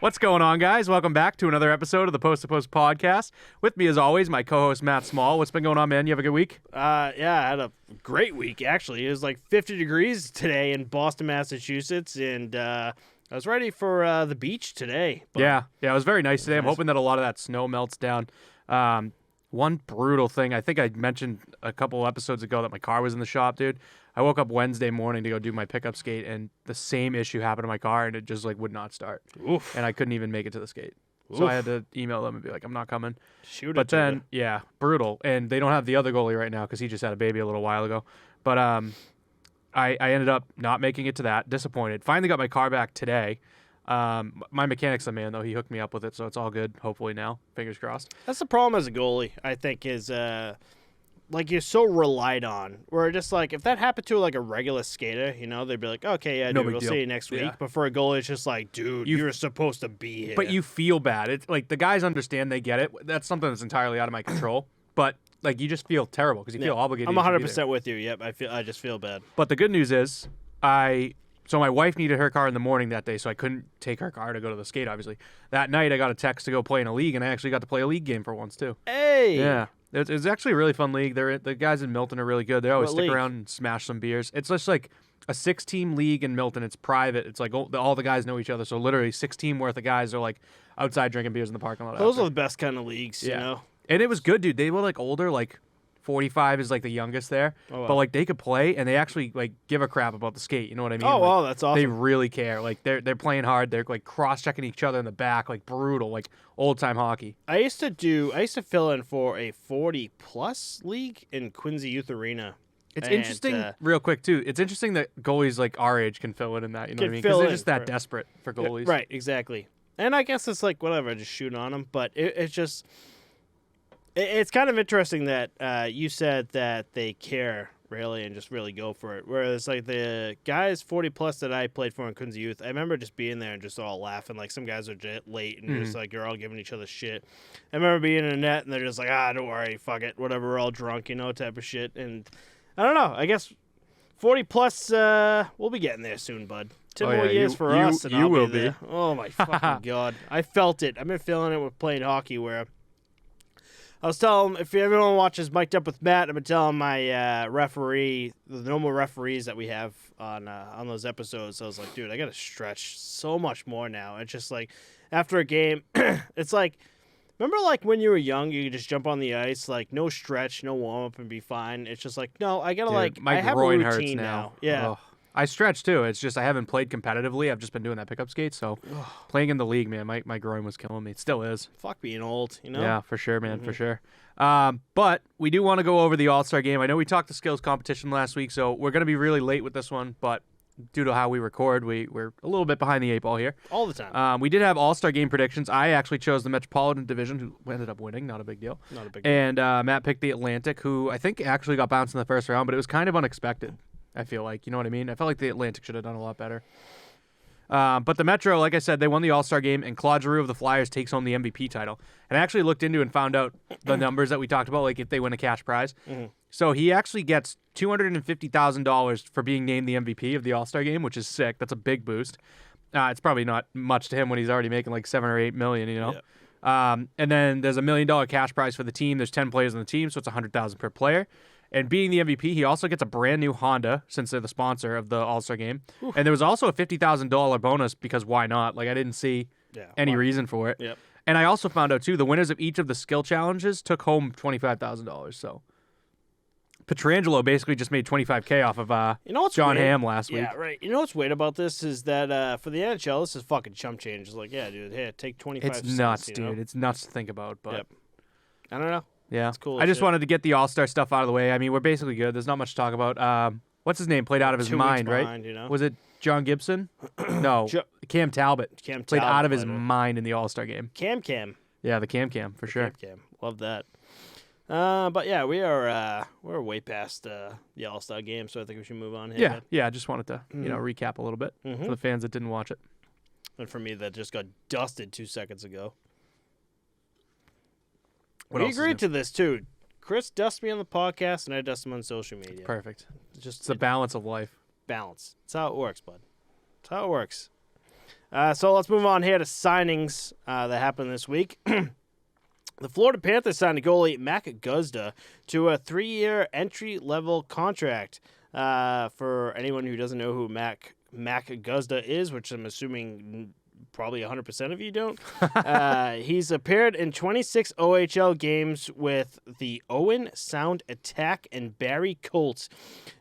What's going on, guys? Welcome back to another episode of the Post-to-Post podcast. With me, as always, my co-host, Matt Small. What's been going on, man? You have a good week? I had a great week, actually. It was like 50 degrees today in Boston, Massachusetts, and I was ready for the beach today. But Yeah, it was very nice today. I'm nice. hoping that a lot of that snow melts down. One brutal thing, I think I mentioned a couple episodes ago that my car was in the shop, dude. I woke up Wednesday morning to go do my pickup skate, and the same issue happened to my car, and it just would not start. Oof. And I couldn't even make it to the skate. Oof. So I had to email them and be like, I'm not coming. Shoot But it to then, you. yeah, brutal. And they don't have the other goalie right now because he just had a baby a little while ago. But I ended up not making it to that. Disappointed. Finally got my car back today. My mechanic's the man, though. He hooked me up with it, so it's all good, hopefully now. Fingers crossed. That's the problem as a goalie, I think, is like you're so relied on. Where just like, if that happened to like a regular skater, you know, they'd be like, okay, yeah, No dude, big we'll deal. see you next week. Yeah. But for a goalie, it's just like, dude, you're supposed to be here. But you feel bad. It's like the guys understand, they get it. That's something that's entirely out of my control. But like you just feel terrible because you feel obligated. I'm to be 100% there. with you. Yep, I just feel bad. But the good news is, so my wife needed her car in the morning that day, so I couldn't take her car to go to the skate, obviously. That night, I got a text to go play in a league, and I actually got to play a league game for once, too. Hey. Yeah. It's actually a really fun league. The guys in Milton are really good. They always What stick league? around and smash some beers. It's just like a 6-team league in Milton. It's private. It's like all the guys know each other, so literally 6 team worth of guys are like outside drinking beers in the parking lot. Those after. are the best kind of leagues, you Yeah. know? And it was good, dude. They were like older, like 45 is like the youngest there. Oh, wow. But like they could play and they actually like give a crap about the skate. You know what I mean? Oh, Like, wow, that's awesome. They really care. Like they're playing hard. They're like cross-checking each other in the back, like brutal, like old-time hockey. I used to fill in for a 40-plus league in Quincy Youth Arena. It's And, interesting, real quick too. It's interesting that goalies like our age can fill in that. You know what I Can mean? fill Because they're in just that for- desperate for goalies. Right, exactly. And I guess it's like, whatever, just shoot on them. But it's just, it's kind of interesting that you said that they care, really, and just really go for it. Whereas, like, the guys 40-plus that I played for in Quincy Youth, I remember just being there and just all laughing. Like, some guys are late and just, like, you're all giving each other shit. I remember being in a net, and they're just like, don't worry, fuck it, whatever, we're all drunk, you know, type of shit. And I don't know, I guess 40-plus, we'll be getting there soon, bud. 10 more years for us, and you I'll will be there. Oh, my fucking God. I felt it. I've been feeling it with playing hockey, where I was telling, if everyone watches Mic'd Up with Matt, I've been telling my referee, the normal referees that we have on those episodes. I was like, dude, I got to stretch so much more now. It's just like, after a game, it's like, remember like when you were young, you could just jump on the ice, like no stretch, no warm-up and be fine. It's just like, no, I got to like, my I have a groin routine hurts now. Yeah. Ugh. I stretch too. It's just I haven't played competitively. I've just been doing that pickup skate. So playing in the league, man, my groin was killing me. It still is. Fuck being old, you know? Yeah, for sure, man, for sure. But we do want to go over the All-Star game. I know we talked the skills competition last week, so we're going to be really late with this one. But due to how we record, we're a little bit behind the 8 ball here. All the time. We did have All-Star game predictions. I actually chose the Metropolitan Division, who ended up winning. Not a big deal. Not a big deal. And Matt picked the Atlantic, who I think actually got bounced in the first round, but it was kind of unexpected, I feel like. You know what I mean? I felt like the Atlantic should have done a lot better. But the Metro, like I said, they won the All-Star game, and Claude Giroux of the Flyers takes home the MVP title. And I actually looked into and found out the numbers that we talked about, like if they win a cash prize. Mm-hmm. So he actually gets $250,000 for being named the MVP of the All-Star game, which is sick. That's a big boost. It's probably not much to him when he's already making like $7 or $8 million, you know? Yeah. And then there's $1 million cash prize for the team. There's 10 players on the team, so it's $100,000 per player. And being the MVP, he also gets a brand new Honda since they're the sponsor of the All-Star game. Oof. And there was also a $50,000 bonus because why not? Like I didn't see any reason for it. Yep. And I also found out too, the winners of each of the skill challenges took home $25,000. So Petrangelo basically just made $25K off of You know what's John weird? Hamm last week. Yeah, right. You know what's weird about this is that for the NHL, this is fucking chump change. It's like, yeah, dude, here, take 25 It's cents. nuts, you dude. know? It's nuts to think about, but Yep. I don't know. yeah. It's cool I as just shit. wanted to get the All-Star stuff out of the way. I mean, we're basically good. There's not much to talk about. What's his name? Played out of his 2 weeks mind, right? behind, you know? Was it John Gibson? No, Cam Talbot. Cam Played Talbot out of his played it. mind in the All-Star game. Cam. Yeah, the Cam for sure. Cam. Love that. But yeah, we're way past the All-Star game, so I think we should move on here. Yeah, man. yeah. I just wanted to recap a little bit for the fans that didn't watch it. And for me, that just got dusted 2 seconds ago. What We else is agreed new? to this too. Chris dusted me on the podcast, and I dust him on social media. Perfect. Just It's the balance of life. balance. That's how it works, bud. That's how it works. So let's move on here to signings that happened this week. The Florida Panthers signed goalie Mac Guzda to a 3-year entry-level contract. For anyone who doesn't know who Mac Guzda is, which I'm assuming probably 100% of you don't, he's appeared in 26 OHL games with the Owen Sound Attack and Barrie Colts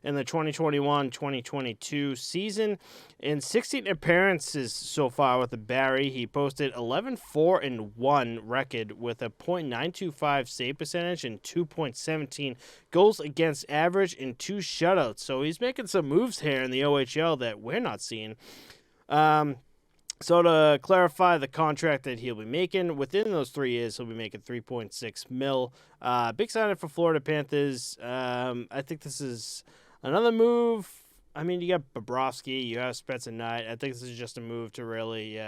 in the 2021-2022 season. In 16 appearances so far with the Barrie, he posted 11-4-1 record with a .925 save percentage and 2.17 goals against average and 2 shutouts. So he's making some moves here in the OHL that we're not seeing. So to clarify the contract that he'll be making, within those 3 years, he'll be making $3.6 million. Big signing for Florida Panthers. I think this is another move. I mean, you got Bobrovsky, you have Spencer Knight. I think this is just a move to really,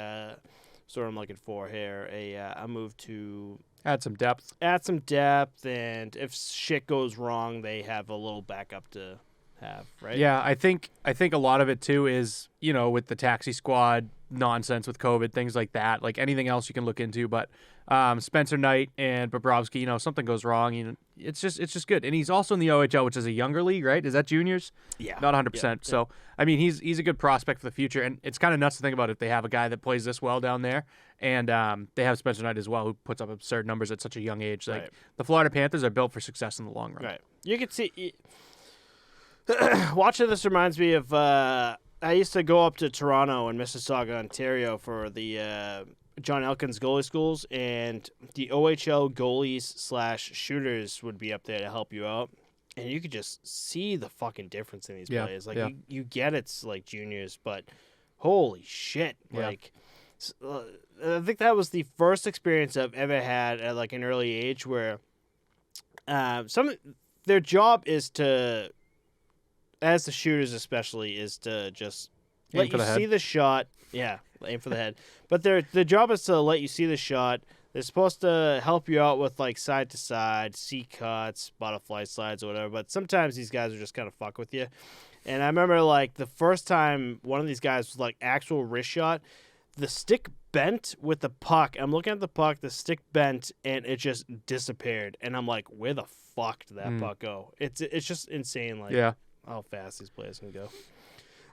sort of I'm looking for here, a move to Add some depth. And if shit goes wrong, they have a little backup to have, right? Yeah, I think a lot of it too is, with the taxi squad nonsense with COVID, things like that, like anything else you can look into. But Spencer Knight and Bobrovsky, something goes wrong, it's just good. And he's also in the OHL, which is a younger league, right? Is that juniors? Yeah. Not 100%. Yeah. So, I mean, he's a good prospect for the future. And it's kind of nuts to think about if they have a guy that plays this well down there. And they have Spencer Knight as well, who puts up absurd numbers at such a young age. Like, the Florida Panthers are built for success in the long run. Right. You can see... Watching this reminds me of... I used to go up to Toronto and Mississauga, Ontario for the John Elkins goalie schools, and the OHL goalies / shooters would be up there to help you out. And you could just see the fucking difference in these players. Like, you get it's like juniors, but holy shit. Yeah. Like, I think that was the first experience I've ever had at like an early age where their job is to, as the shooters especially, is to just let you see the shot. Yeah, aim for the head. But their job is to let you see the shot. They're supposed to help you out with like side to side, C cuts, butterfly slides, or whatever. But sometimes these guys are just kind of fuck with you. And I remember like the first time one of these guys was like actual wrist shot, the stick bent with the puck. I'm looking at the puck, the stick bent, and it just disappeared. And I'm like, where the fuck did that puck go? It's just insane. Like, how fast these players can go.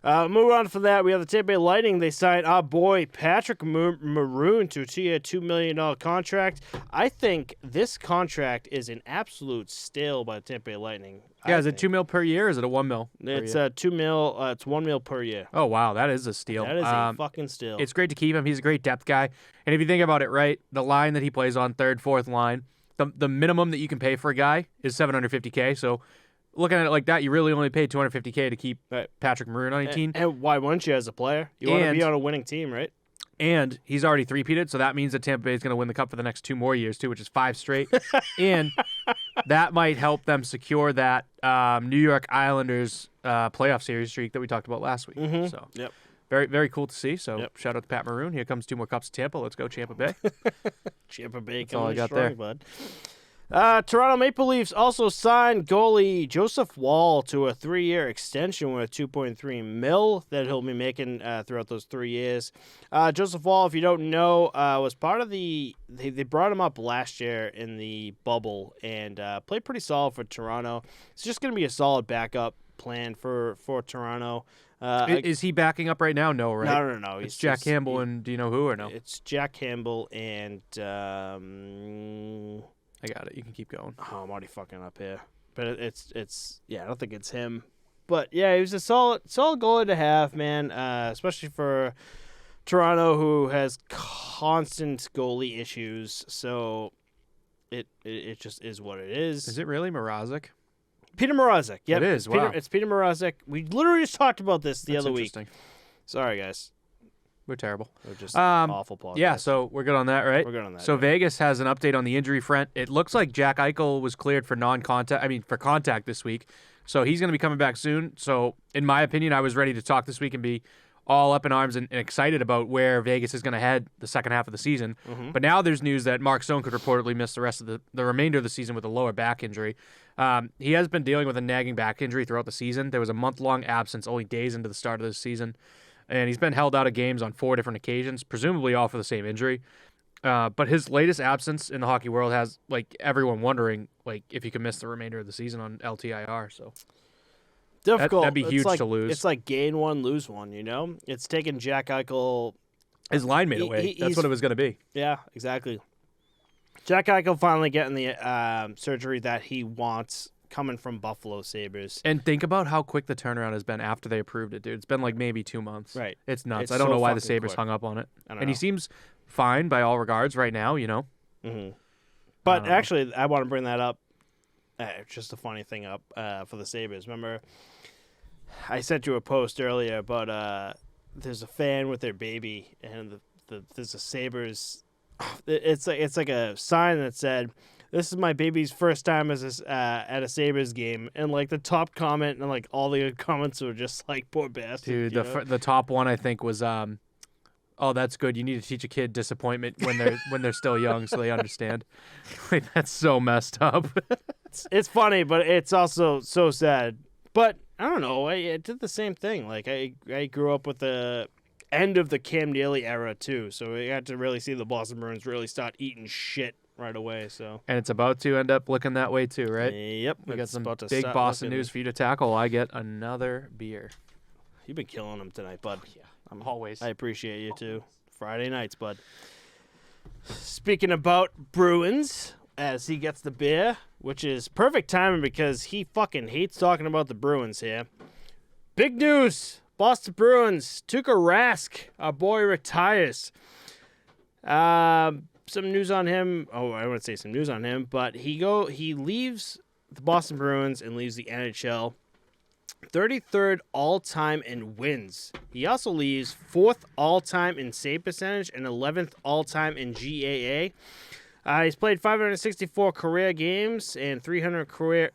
Moving on from that, we have the Tampa Bay Lightning. They signed our boy Patrick Maroon to a 2-year, $2 million contract. I think this contract is an absolute steal by the Tampa Bay Lightning. Yeah, is it $2 million per year or is it a $1 million? It's $2 million. It's $1 million per year. Oh, wow. That is a steal. That is a fucking steal. It's great to keep him. He's a great depth guy. And if you think about it, right, the line that he plays on, third, fourth line, the minimum that you can pay for a guy is $750K. So looking at it like that, you really only paid $250K to keep Patrick Maroon on your team. And why wouldn't you as a player? You want to be on a winning team, right? And he's already three-peated, so that means that Tampa Bay is going to win the Cup for the next 2 more years, too, which is 5 straight. And that might help them secure that New York Islanders playoff series streak that we talked about last week. Mm-hmm. So yep. Very, very cool to see. So shout out to Pat Maroon. Here comes 2 more cups to Tampa. Let's go, Tampa Bay. Tampa Bay That's all I got strong, there. Bud. Toronto Maple Leafs also signed goalie Joseph Woll to a 3-year extension with $2.3 million that he'll be making throughout those 3 years. Joseph Woll, if you don't know, was part of they brought him up last year in the bubble and played pretty solid for Toronto. It's just going to be a solid backup plan for Toronto. Is he backing up right now? No, right? No. It's Jack Campbell and do you know who or no? It's Jack Campbell and... I got it. You can keep going. Oh, I'm already fucking up here. But it's I don't think it's him. But yeah, he was a solid goalie to have, man. Especially for Toronto, who has constant goalie issues. So it just is what it is. Is it really Mrazek? Peter Mrazek. Yep, it is. It's Peter Mrazek. We literally just talked about this the That's other week. Sorry, guys. We're terrible. We're just awful podcast. Yeah, so we're good on that, right? We're good on that. So Vegas has an update on the injury front. It looks like Jack Eichel was cleared for for contact this week. So he's going to be coming back soon. So in my opinion, I was ready to talk this week and be all up in arms and excited about where Vegas is going to head the second half of the season. Mm-hmm. But now there's news that Mark Stone could reportedly miss the rest of the remainder of the season with a lower back injury. He has been dealing with a nagging back injury throughout the season. There was a month-long absence only days into the start of the season. and he's been held out of games on 4 different occasions, presumably all for the same injury. But his latest absence in the hockey world has like everyone wondering like if he could miss the remainder of the season on LTIR. So difficult. That'd be huge to lose. It's like gain one, lose one. You know, it's taken Jack Eichel. His line made away. That's what it was going to be. Yeah, exactly. Jack Eichel finally getting the surgery that he wants coming from Buffalo Sabres. And think about how quick the turnaround has been after they approved it, dude. It's been like maybe 2 months. Right. It's nuts. It's I don't so know why the fucking Sabres quick. hung up on it. I don't And know. he seems fine by all regards right now, you know? Mm-hmm. But actually, I want to bring that up. Just a funny thing up for the Sabres. Remember, I sent you a post earlier about there's a fan with their baby, and there's a Sabres. It's like a sign that said, "This is my baby's first time as at a Sabres game," and like the top comment and like all the comments were just like, "Poor bastard." Dude, the top one I think was, "Oh, that's good. You need to teach a kid disappointment when they're still young, so they understand." Like that's so messed up. It's funny, but it's also so sad. But I don't know. I did the same thing. Like I grew up with the end of the Cam Neely era too, so we got to really see the Boston Bruins really start eating shit right away. So And it's about to end up looking that way too, right? Yep, We got it's some about to big start Boston looking- news for you to tackle. I get another beer. You've been killing them tonight, bud. Yeah, I'm always. I appreciate you too. Friday nights, bud. Speaking about Bruins, as he gets the beer, which is perfect timing because he fucking hates talking about the Bruins here. Big news. Boston Bruins. Tuukka Rask, our boy, retires. Some news on him. Oh, I wouldn't say some news on him, but he leaves the Boston Bruins and leaves the NHL. 33rd all-time in wins. He also leaves 4th all-time in save percentage and 11th all-time in GAA. He's played 564 career games and 300 career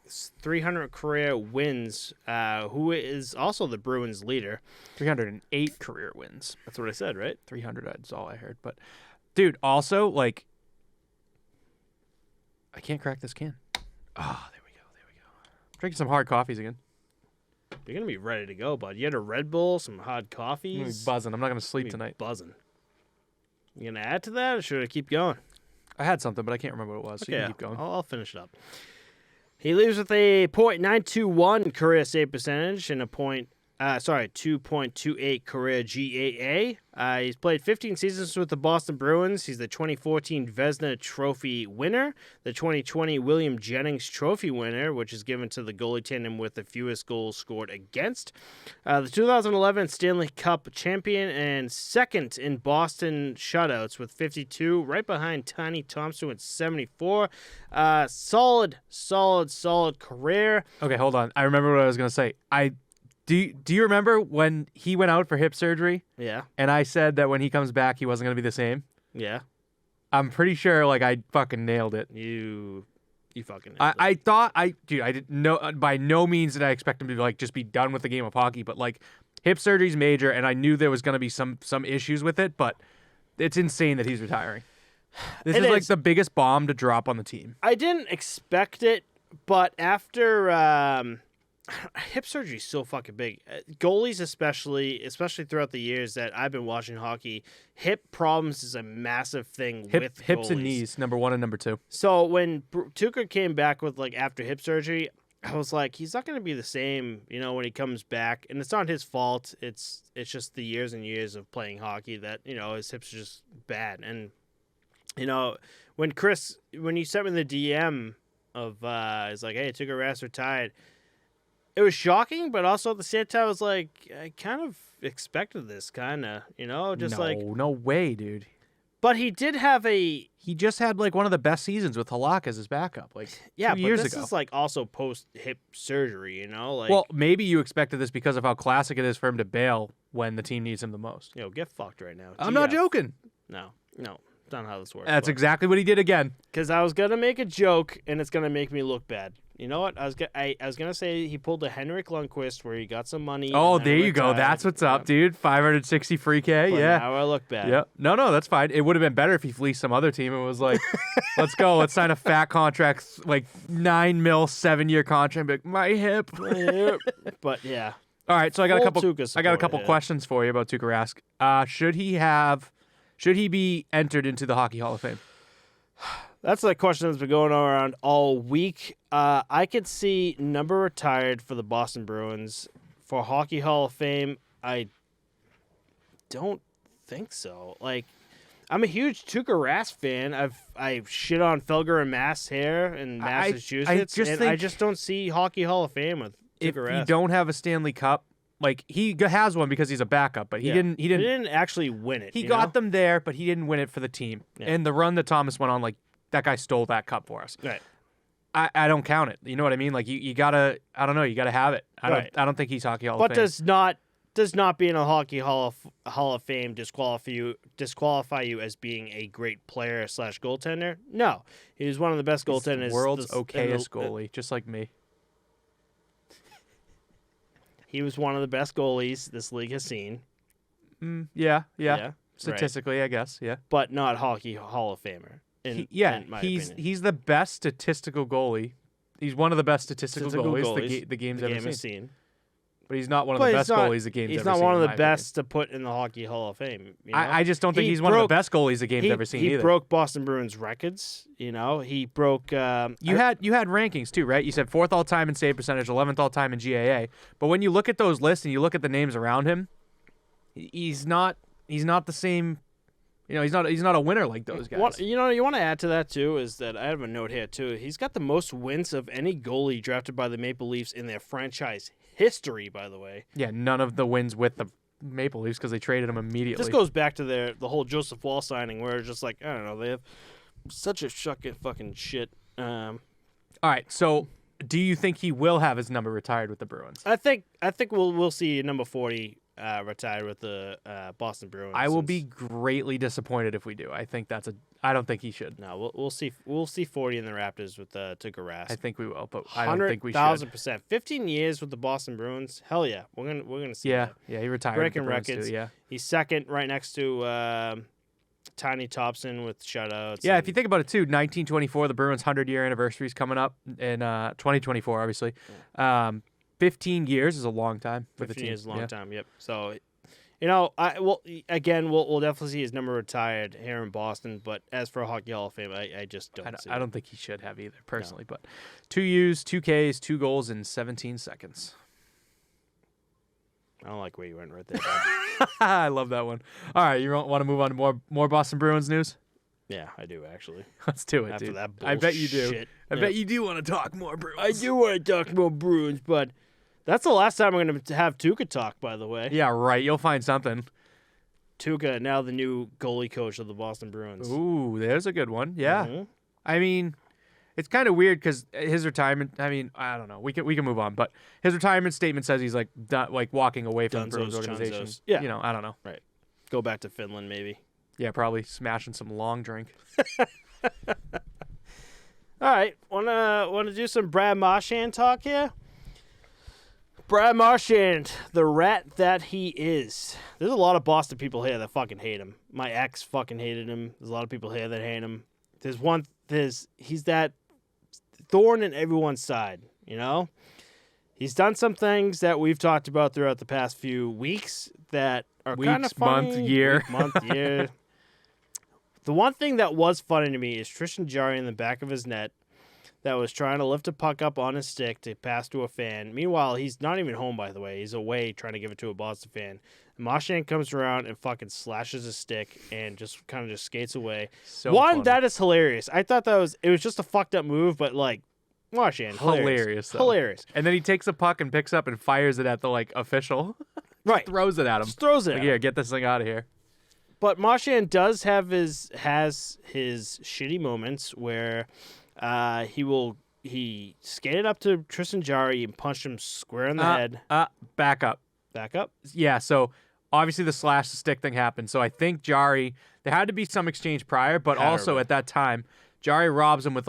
wins. Who is also the Bruins leader? 308 career wins. That's what I said, right? 300 is all I heard. But, dude, also, like, I can't crack this can. Oh, there we go. Drinking some hard coffees again. You're gonna be ready to go, bud. You had a Red Bull, some hot I'm gonna be coffees. buzzing. I'm not going to You're sleep gonna be tonight. Buzzing. You gonna add to that, or should I keep going? I had something, but I can't remember what it was. So you can keep going. I'll finish it up. He leaves with a .921 career save percentage and a 2.28 career GAA. He's played 15 seasons with the Boston Bruins. He's the 2014 Vezina Trophy winner, the 2020 William Jennings Trophy winner, which is given to the goalie tandem with the fewest goals scored against, the 2011 Stanley Cup champion, and second in Boston shutouts with 52, right behind Tiny Thompson with 74. Solid career. Okay, hold on. I remember what I was going to say. Do you remember when he went out for hip surgery Yeah, and I said that when he comes back he wasn't going to be the same? yeah. I'm pretty sure like I fucking nailed it. You fucking. I thought I didn't know, by no means did I expect him to like just be done with the game of hockey, but like hip surgery's major and I knew there was going to be some issues with it, but it's insane that he's retiring. This It is like is. the biggest bomb to drop on the team. I didn't expect it, but after hip surgery is so fucking big. Goalies especially throughout the years that I've been watching hockey, hip problems is a massive thing with Hips and goalies. knees, number 1 and number 2. So when Tuukka came back with like after hip surgery, I was like, he's not going to be the same, when he comes back. And it's not his fault. It's just the years and years of playing hockey that, his hips are just bad. And, when you sent me the DM of, it's like, hey, Tuukka Rask retired, it was shocking, but also at the same time, I was like, I kind of expected this, No way, dude. But he did have He just had like one of the best seasons with Halak as his backup, like 2 years this ago. is like also post hip surgery, like. Well, maybe you expected this because of how classic it is for him to bail when the team needs him the most. Get fucked right now. I'm not joking. No, it's not how this works. That's exactly what he did again. Because I was gonna make a joke, and it's gonna make me look bad. You know what? I was gonna say he pulled a Henrik Lundqvist where he got some money. Oh, and then there you go. retired. That's what's up, dude. 560 free K. But Yeah. Now I look bad. Yeah. No, that's fine. It would have been better if he fleeced some other team and was like, let's go. Let's sign a fat contract, like $9 million, 7-year contract. Be like, my hip. But yeah. All right, so I got a Full couple. Tuukka I got a couple supporter, yeah. questions for you about Tuukka Rask. Should he be entered into the Hockey Hall of Fame? That's a question that's been going around all week. I could see number retired for the Boston Bruins. For Hockey Hall of Fame, I don't think so. Like, I'm a huge Tuukka Rask fan. I've shit on Felger and Mass here in Massachusetts, I just don't see Hockey Hall of Fame with Tuukka If Rask. you don't have a Stanley Cup, like he has one because he's a backup, but he didn't. He didn't actually win it. He got them there, but he didn't win it for the team. Yeah. And the run that Thomas went on, like that guy stole that cup for us. Right. I don't count it. You know what I mean? Like you gotta. I don't know. You gotta have it. I don't think he's Hockey Hall of Fame. But does not being a Hockey Hall of Fame disqualify you as being a great player / goaltender? No, he was one of the best goaltenders. The world's okayest goalie, just like me. He was one of the best goalies this league has seen. Yeah. Yeah, Statistically, I guess. Yeah. But not Hockey Hall of Famer. In my opinion. He's the best statistical goalie. He's one of the best statistical goalies the game's ever seen. But he's not one of the best goalies the game's ever seen. He's not one of the best to put in the Hockey Hall of Fame. You know? I just don't think he's one of the best goalies the game's ever seen either. He broke Boston Bruins records. You know, he broke. You had rankings too, right? You said 4th all time in save percentage, 11th all time in GAA. But when you look at those lists and you look at the names around him, he's not the same. You know, he's not a winner like those guys. You want to add to that too is that I have a note here too. He's got the most wins of any goalie drafted by the Maple Leafs in their franchise history. By the way, yeah, none of the wins with the Maple Leafs because they traded him immediately. This goes back to the whole Joseph Wall signing, where it's just like I don't know, they have such a fucking shit. All right, so do you think he will have his number retired with the Bruins? I think we'll see number 40. Retired with the Boston Bruins. I will be greatly disappointed if we do. I don't think he should. No, we'll see. We'll see 40 in the Raptors with Tuukka Rask. I think we will, but I don't think we should. 100%. 15 years with the Boston Bruins. Hell yeah, we're gonna see. Yeah, that. yeah, he retired. Breaking with the Bruins records. too, yeah, he's second, right next to Tiny Thompson with shutouts. Yeah, if you think about it too, 1924, the Bruins' 100-year anniversary is coming up in 2024, obviously. 15 years is a long time with the team. 15 years is a long time. Yep. So, you know, we'll definitely see his number retired here in Boston. But as for a Hockey Hall of Fame, I just don't see it. I don't think he should have either, personally. No. But 2 U's, 2 Ks, 2 goals in 17 seconds. I don't like where you went right there. I love that one. All right, you want to move on to more Boston Bruins news? Yeah, I do actually. Let's do it, After dude. that I bet you do. bullshit. I bet you do want to talk more Bruins. I do want to talk more Bruins, but that's the last time we're going to have Tuukka talk, by the way. Yeah, right. You'll find something. Tuukka, now the new goalie coach of the Boston Bruins. Ooh, there's a good one. Yeah. Mm-hmm. I mean, it's kind of weird because his retirement, I mean, I don't know. We can move on. But his retirement statement says he's like walking away from the Bruins organization. Chunzos. Yeah. You know, I don't know. Right. Go back to Finland, maybe. Yeah, probably smashing some long drink. All right. Wanna do some Brad Marchand talk here? Brad Marchand, the rat that he is. There's a lot of Boston people here that fucking hate him. My ex fucking hated him. There's a lot of people here that hate him. He's that thorn in everyone's side, you know? He's done some things that we've talked about throughout the past few weeks that are kind of funny. Month, year. The one thing that was funny to me is Tristan Jarry in the back of his net that was trying to lift a puck up on his stick to pass to a fan. Meanwhile, he's not even home, by the way. He's away trying to give it to a Boston fan. And Marchand comes around and fucking slashes his stick and just kind of just skates away. So funny. That is hilarious. I thought it was just a fucked up move, but like, Marchand, hilarious. Hilarious. And then he takes a puck and picks up and fires it at the official. Right. Throws it at him. Just throws it at him. Here, get this thing out of here. But Marchand does have his shitty moments where he skated up to Tristan Jarry and punched him square in the head. Back up. Back up? Yeah, so obviously the slash the stick thing happened. So I think Jarry, there had to be some exchange prior, but also at that time, Jarry robs him with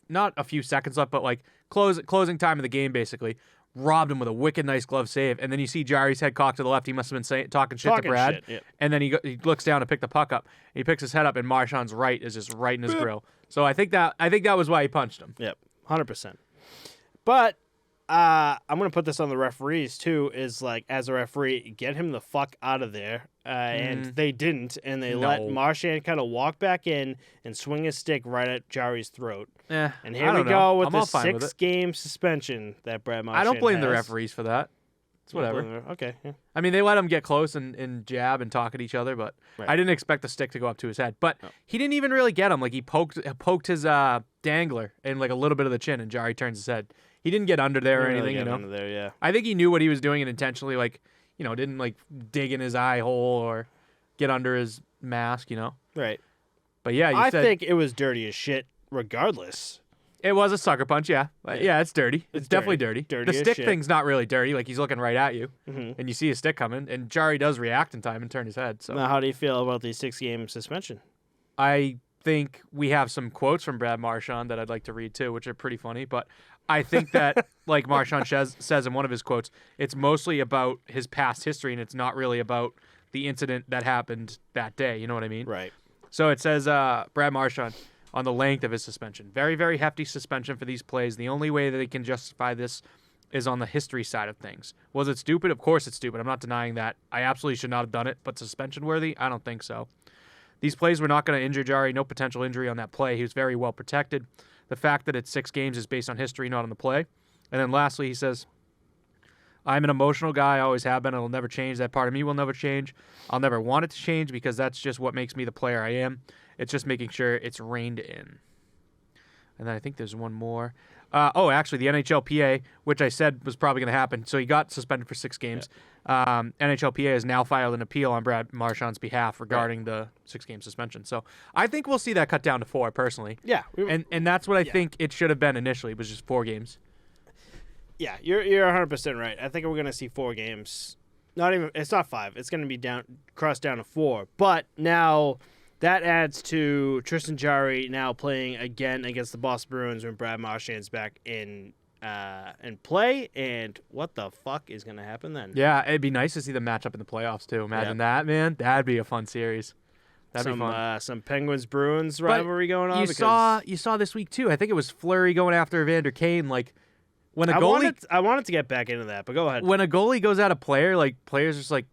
not a few seconds left, but closing time of the game basically. Robbed him with a wicked nice glove save, and then you see Jarry's head cocked to the left. He must have been talking shit to Brad, yep. And then he looks down to pick the puck up. He picks his head up, and Marchand's right is just right in his grill. So I think that was why he punched him. Yep, 100%. But I'm gonna put this on the referees too. Is like, as a referee, get him the fuck out of there. And they didn't, and they let Marchand kind of walk back in and swing his stick right at Jari's throat. And here we go with the 6-game suspension that Brad Marchand I don't blame has. the referees for that. It's whatever. Okay. Yeah. I mean, they let him get close and jab and talk at each other, but I didn't expect the stick to go up to his head. But he didn't even really get him. Like, he poked his dangler in like a little bit of the chin, and Jari turns his head. He didn't get under there or anything, you know. Under there, yeah. I think he knew what he was doing and intentionally, like, you know, didn't like dig in his eye hole or get under his mask, you know. Right. But yeah, I think it was dirty as shit, regardless. It was a sucker punch, yeah. Yeah, it's dirty. It's definitely dirty. The stick thing's not really dirty. Like, he's looking right at you, and you see his stick coming, and Jari does react in time and turn his head. So now, how do you feel about the 6-game suspension? I think we have some quotes from Brad Marchand that I'd like to read too, which are pretty funny. But I think that, like Marchand says in one of his quotes, it's mostly about his past history, and it's not really about the incident that happened that day. You know what I mean? Right. So it says, Brad Marchand, on the length of his suspension. Very, very hefty suspension for these plays. The only way that they can justify this is on the history side of things. Was it stupid? Of course it's stupid. I'm not denying that. I absolutely should not have done it, but suspension worthy? I don't think so. These plays were not going to injure Jari. No potential injury on that play. He was very well protected. The fact that it's 6 games is based on history, not on the play. And then lastly, he says, I'm an emotional guy. I always have been. It'll never change. That part of me will never change. I'll never want it to change because that's just what makes me the player I am. It's just making sure it's reined in. And then I think there's one more. Actually, the NHLPA, which I said was probably going to happen. So he got suspended for 6 games. Yeah. NHLPA has now filed an appeal on Brad Marchand's behalf regarding the 6-game suspension. So I think we'll see that cut down to 4, personally. Yeah. And that's what I think it should have been initially, was just 4 games. Yeah, you're 100% right. I think we're going to see 4 games. It's not 5. It's going to be crossed down to 4. But now that adds to Tristan Jari now playing again against the Boston Bruins when Brad Marchand's back in play. And what the fuck is going to happen then? Yeah, it'd be nice to see them match up in the playoffs too. Imagine that, man. That'd be a fun series. That'd be fun. Some Penguins-Bruins rivalry going on. You saw this week too. I think it was Fleury going after Evander Kane. Like, when a goalie, I wanted to get back into that, but go ahead. When a goalie goes at a player, like, players just like,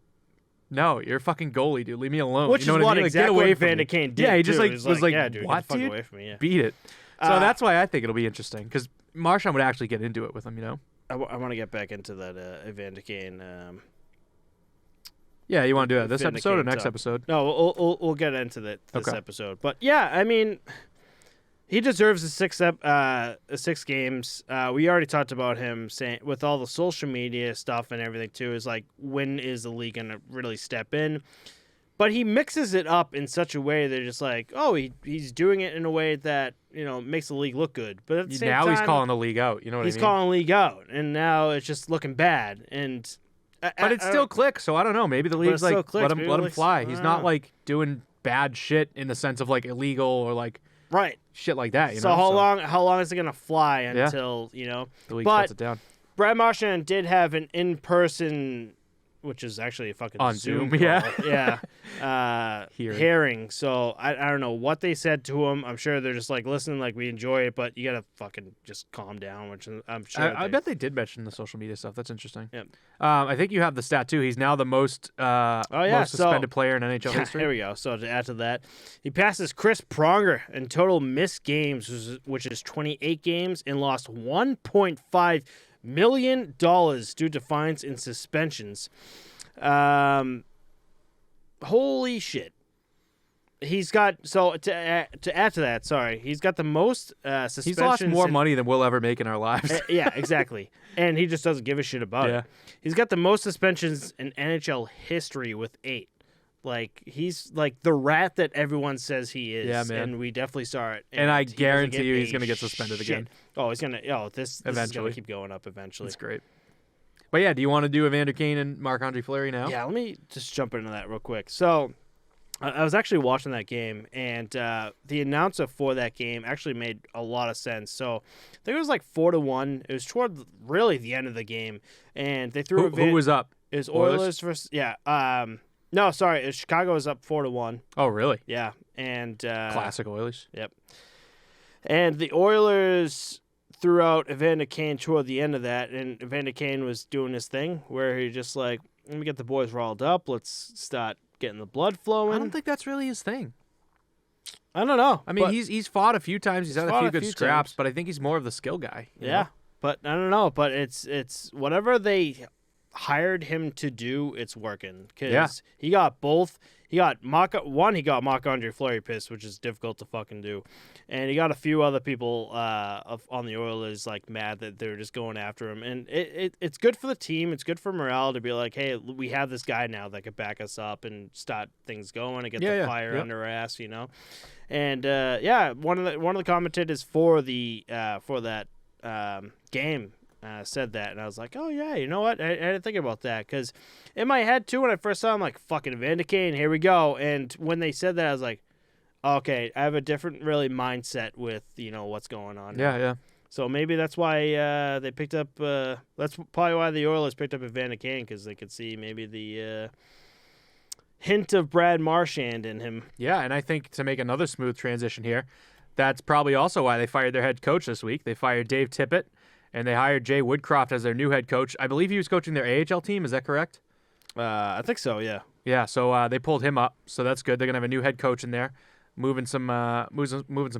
no, you're a fucking goalie, dude. Leave me alone. Which you know is what I mean? exactly like, get away what Evander Kane did. Yeah, he just was like, yeah, dude, what, get the fuck dude? away from me. Yeah. Beat it. So that's why I think it'll be interesting, because Marchand would actually get into it with him, you know? I want to get back into that Evander Kane. Yeah, you want to do that this episode or next episode? No, we'll get into this episode. But yeah, I mean, he deserves the 6 games. We already talked about him saying, with all the social media stuff and everything too, is like, when is the league gonna really step in? But he mixes it up in such a way that just like, oh, he's doing it in a way that, you know, makes the league look good. But at the same time, he's calling the league out. You know what I mean? He's calling the league out, and now it's just looking bad. And but it still clicks. So I don't know. Maybe the league's like, let him fly. He's not like doing bad shit in the sense of like illegal or like shit like that. You know? How long is it gonna fly until you know the league shuts it down? Brad Marchand did have an in-person, which is actually a fucking on Zoom call. hearing. So I don't know what they said to him. I'm sure they're just like, listen, like, we enjoy it, but you gotta fucking just calm down. Which I'm sure. I bet they did mention the social media stuff. That's interesting. Yep. I think you have the stat too. He's now the most suspended player in NHL history. Here we go. So to add to that, he passes Chris Pronger in total missed games, which is 28 games, and lost $1.5 million due to fines and suspensions. Holy shit. He's got, so to add to that, sorry, he's got the most suspensions. He's lost more money than we'll ever make in our lives. Yeah, exactly. And he just doesn't give a shit about it. He's got the most suspensions in NHL history with 8. Like, he's like the rat that everyone says he is. Yeah, man. And we definitely saw it. And I guarantee you he's going to get suspended again. Oh, this is going to keep going up eventually. That's great. But yeah, do you want to do Evander Kane and Marc-Andre Fleury now? Yeah, let me just jump into that real quick. So, I was actually watching that game, and the announcer for that game actually made a lot of sense. So, I think it was like 4-1. It was toward really the end of the game, and they threw who was up? It was Oilers versus no, sorry, Chicago was up 4-1. Oh, really? Yeah, and classic Oilers. Yep. And the Oilers threw out Evander Kane toward the end of that, and Evander Kane was doing his thing where he just like, let me get the boys riled up. Let's start getting the blood flowing. I don't think that's really his thing. I don't know. I mean, he's fought a few times. He's had a few good scraps, times. but I think he's more of the skill guy. You Yeah, know? but I don't know. But it's whatever they hired him to do, it's working. Because he got both. He got Marc-Andre Fleury pissed, which is difficult to fucking do. And he got a few other people on the Oilers like mad that they're just going after him. And it's good for the team. It's good for morale to be like, hey, we have this guy now that could back us up and start things going and get the fire under our ass, you know. And one of the commentators for that game said that, and I was like, oh yeah, you know what? I didn't think about that, because in my head too, when I first saw him, like, fucking Evander Kane, here we go. And when they said that, I was like, okay, I have a different really mindset with, you know, what's going on now. Yeah. So maybe that's why they picked up. That's probably why the Oilers picked up Evander Kane, because they could see maybe the hint of Brad Marchand in him. Yeah, and I think to make another smooth transition here, that's probably also why they fired their head coach this week. They fired Dave Tippett, and they hired Jay Woodcroft as their new head coach. I believe he was coaching their AHL team. Is that correct? I think so, yeah. Yeah, so they pulled him up, so that's good. They're going to have a new head coach in there, moving some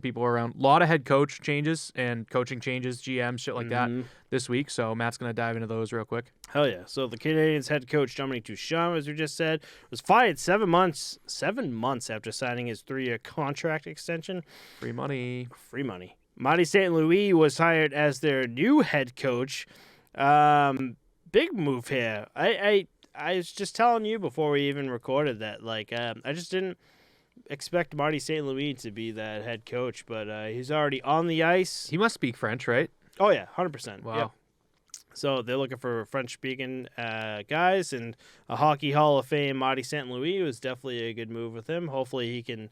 people around. A lot of head coach changes and coaching changes, GM, shit like that this week, so Matt's going to dive into those real quick. Hell yeah. So the Canadiens head coach, Dominique Duchamp, as we just said, was fired 7 months after signing his 3-year contract extension. Free money. Marty St. Louis was hired as their new head coach. Big move here. I was just telling you before we even recorded that, like, I just didn't expect Marty St. Louis to be that head coach, but he's already on the ice. He must speak French, right? Oh, yeah, 100%. Wow. Yep. So they're looking for French-speaking guys, and a Hockey Hall of Fame Marty St. Louis was definitely a good move with him. Hopefully he can...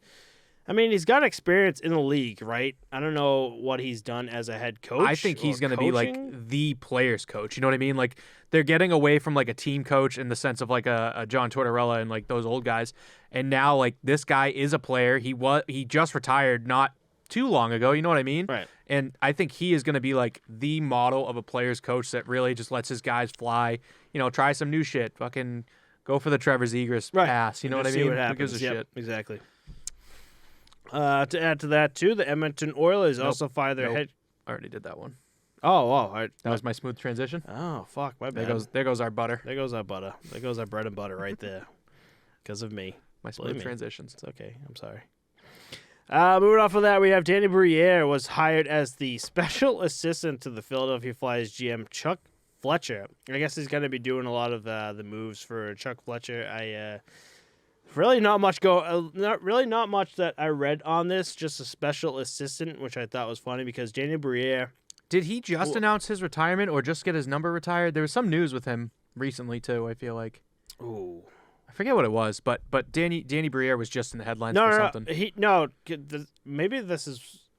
I mean, he's got experience in the league, right? I don't know what he's done as a head coach. I think he's going to be like the player's coach. You know what I mean? Like, they're getting away from like a team coach in the sense of like a John Tortorella and like those old guys. And now like this guy is a player. He just retired not too long ago. You know what I mean? Right. And I think he is going to be like the model of a player's coach that really just lets his guys fly. You know, try some new shit. Fucking go for the Trevor Zegras pass. You know what I mean? Who gives a shit? Exactly. To add to that, too, the Edmonton Oilers also fired their head... I already did that one. Oh. That was my smooth transition. Oh, fuck, my bad. There goes our butter. There goes our butter. There goes our bread and butter right there. Because of me. My smooth transitions. It's okay. I'm sorry. Moving off of that, we have Danny Briere was hired as the special assistant to the Philadelphia Flyers GM, Chuck Fletcher. I guess he's going to be doing a lot of the moves for Chuck Fletcher. Really not much that I read on this, just a special assistant, which I thought was funny because Danny Briere... Did he just announce his retirement or just get his number retired? There was some news with him recently, too, I feel like. Ooh. I forget what it was, but Danny Briere was just in the headlines for something.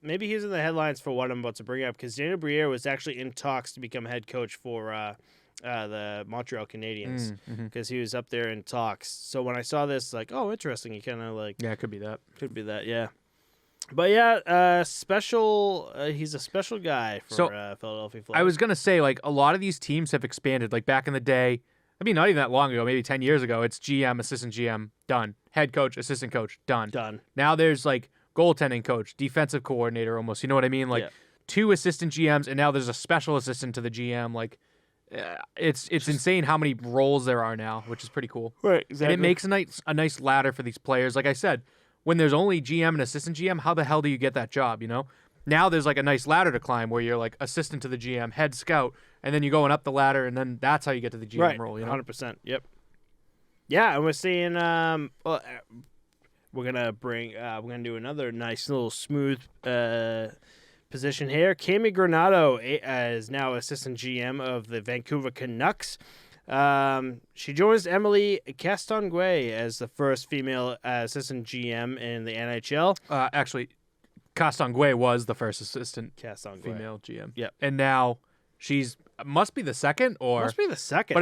Maybe he's in the headlines for what I'm about to bring up, because Danny Briere was actually in talks to become head coach for... the Montreal Canadiens, because he was up there in talks. So when I saw this, like, oh, interesting. He kind of like... Yeah, it could be that. Yeah. But yeah, he's a special guy for Philadelphia Flyers. I was going to say, like, a lot of these teams have expanded. Like, back in the day, I mean, not even that long ago, maybe 10 years ago, it's GM, assistant GM, done. Head coach, assistant coach, done. Now there's, like, goaltending coach, defensive coordinator almost. You know what I mean? Like, 2 assistant GMs, and now there's a special assistant to the GM. Like, it's insane how many roles there are now, which is pretty cool. Right, exactly. And it makes a nice ladder for these players. Like I said, when there's only GM and assistant GM, how the hell do you get that job, you know? Now there's like a nice ladder to climb where you're like assistant to the GM, head scout, and then you're going up the ladder, and then that's how you get to the GM role, you know? 100%. Yep. Yeah, and we're seeing we're gonna do another nice little smooth position here. Cami Granado is now assistant GM of the Vancouver Canucks. She joins Emily Castonguay as the first female assistant GM in the NHL. Actually, Castonguay was the first assistant female GM. Yep. And now she's must be the second. But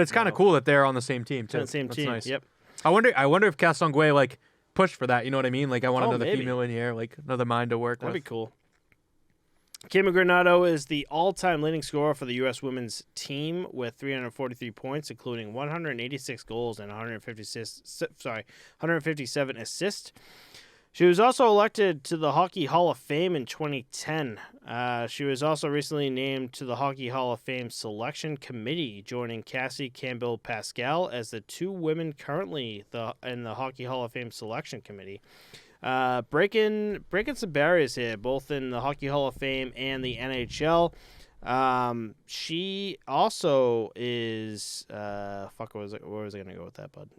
it's kind of cool that they're on the same team too. On the same team. Nice. Yep. I wonder if Castonguay like pushed for that. You know what I mean? Like I want another maybe. female in here, like another mind to work with. That'd be cool. Kim Granado is the all-time leading scorer for the U.S. women's team with 343 points, including 186 goals and 157 assists. She was also elected to the Hockey Hall of Fame in 2010. She was also recently named to the Hockey Hall of Fame selection committee, joining Cassie Campbell-Pascal as the two women currently in the Hockey Hall of Fame selection committee. Breaking some barriers here, both in the Hockey Hall of Fame and the NHL. She also is where was I gonna go with that, bud?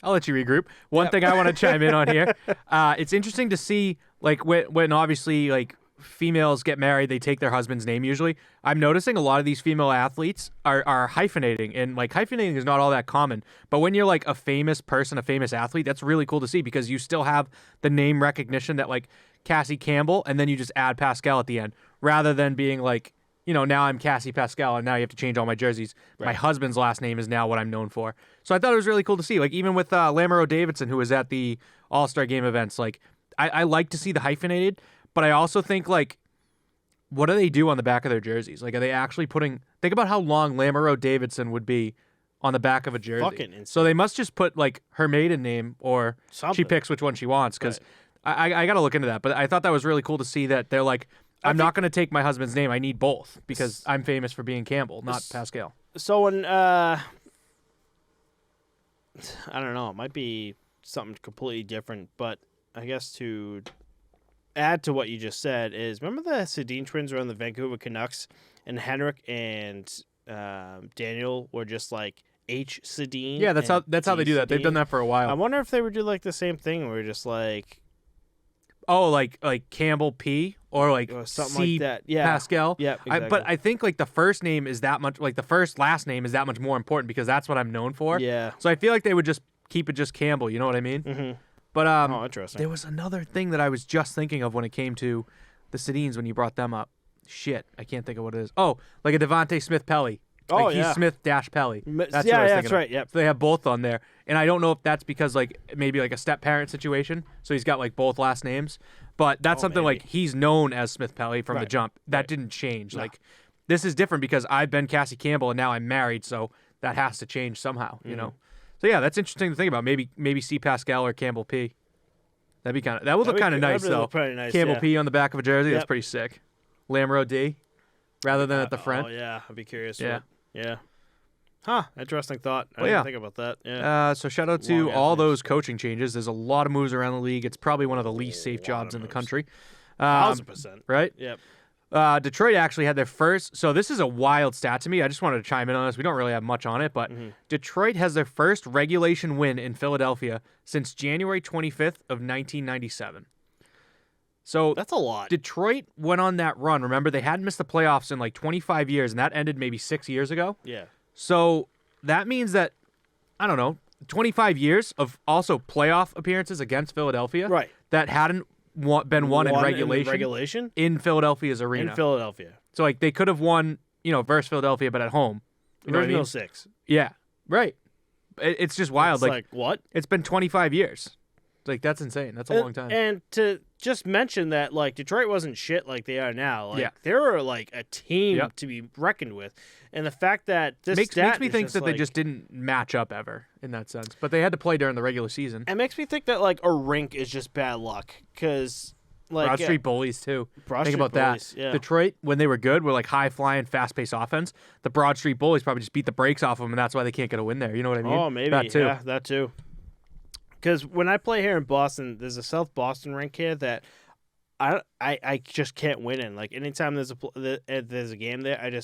I'll let you regroup. One thing I want to chime in on here. It's interesting to see, like, when obviously, like, females get married, they take their husband's name usually. I'm noticing a lot of these female athletes are hyphenating, and, like, hyphenating is not all that common. But when you're, like, a famous person, a famous athlete, that's really cool to see because you still have the name recognition that, like, Cassie Campbell, and then you just add Pascal at the end, rather than being like, you know, now I'm Cassie Pascal, and now you have to change all my jerseys. Right. My husband's last name is now what I'm known for. So I thought it was really cool to see. Like, even with Lamoureux Davidson, who was at the All-Star Game events, like, I like to see the hyphenated, but I also think, like, what do they do on the back of their jerseys? Like, are they actually putting... Think about how long Lamoureux Davidson would be on the back of a jersey. Fucking insane. So they must just put, like, her maiden name, or something. She picks which one she wants, because I got to look into that. But I thought that was really cool to see that they're like, I'm not going to take my husband's name. I need both because I'm famous for being Campbell, not Pascal. So when I don't know, it might be something completely different, but I guess to add to what you just said is, remember the Sedin twins were on the Vancouver Canucks, and Henrik and Daniel were just like H. Sedin. Yeah, that's how they do that. They've done that for a while. I wonder if they would do like the same thing, where just like, oh, like Campbell P. or like or something C. like that. Yeah, Pascal. Yeah, exactly. But I think like the first name is that much, like the first last name is that much more important because that's what I'm known for. Yeah. So I feel like they would just keep it just Campbell. You know what I mean? Mm-hmm. But oh, interesting. There was another thing that I was just thinking of when it came to the Sedins when you brought them up. Shit, I can't think of what it is. Oh, like a Devontae Smith-Pelly. Oh, like he's Smith-Pelly. That's what I was thinking that's of. right. Yep. So they have both on there, and I don't know if that's because like maybe like a step-parent situation, so he's got like both last names. But that's something maybe. like he's known as Smith-Pelly from the jump. That didn't change. No. Like this is different because I've been Cassie Campbell and now I'm married, so that has to change somehow. You know. So yeah, that's interesting to think about. Maybe C. Pascal or Campbell P. That would look kind of nice though. Nice, Campbell P on the back of a jersey. That's pretty sick. Lamoureux D, rather than at the front. Oh yeah, I'd be curious. Yeah. Yeah. Huh. Interesting thought. I didn't think about that. Yeah. So shout out to all those coaching changes. There's a lot of moves around the league. It's probably one of the least safe jobs in the country. 1,000%. Right? Yep. Detroit actually had their first. So this is a wild stat to me. I just wanted to chime in on this. We don't really have much on it, but Detroit has their first regulation win in Philadelphia since January 25th of 1997. So that's a lot. Detroit went on that run. Remember, they hadn't missed the playoffs in like 25 years, and that ended maybe 6 years ago. Yeah. So that means that, I don't know, 25 years of also playoff appearances against Philadelphia. Right. That hadn't been won in regulation in Philadelphia's arena. In Philadelphia. So like they could have won, versus Philadelphia, but at home. You know what I mean? 6. Yeah. Right. It's just wild. It's like what? It's been 25 years. Like that's insane. That's a long time. And to just mention that, like, Detroit wasn't shit like they are now. Like they were like a team to be reckoned with, and the fact that this makes me think that they just didn't match up ever in that sense. But they had to play during the regular season. It makes me think that like a rink is just bad luck because like Broad Street Bullies too. Think about Bullies, that. Yeah. Detroit, when they were good, were like high flying, fast paced offense. The Broad Street Bullies probably just beat the brakes off them, and that's why they can't get a win there. You know what I mean? Oh, maybe that too. Yeah, that too. Because when I play here in Boston, there's a South Boston rink here that I just can't win in. Like anytime there's a game there,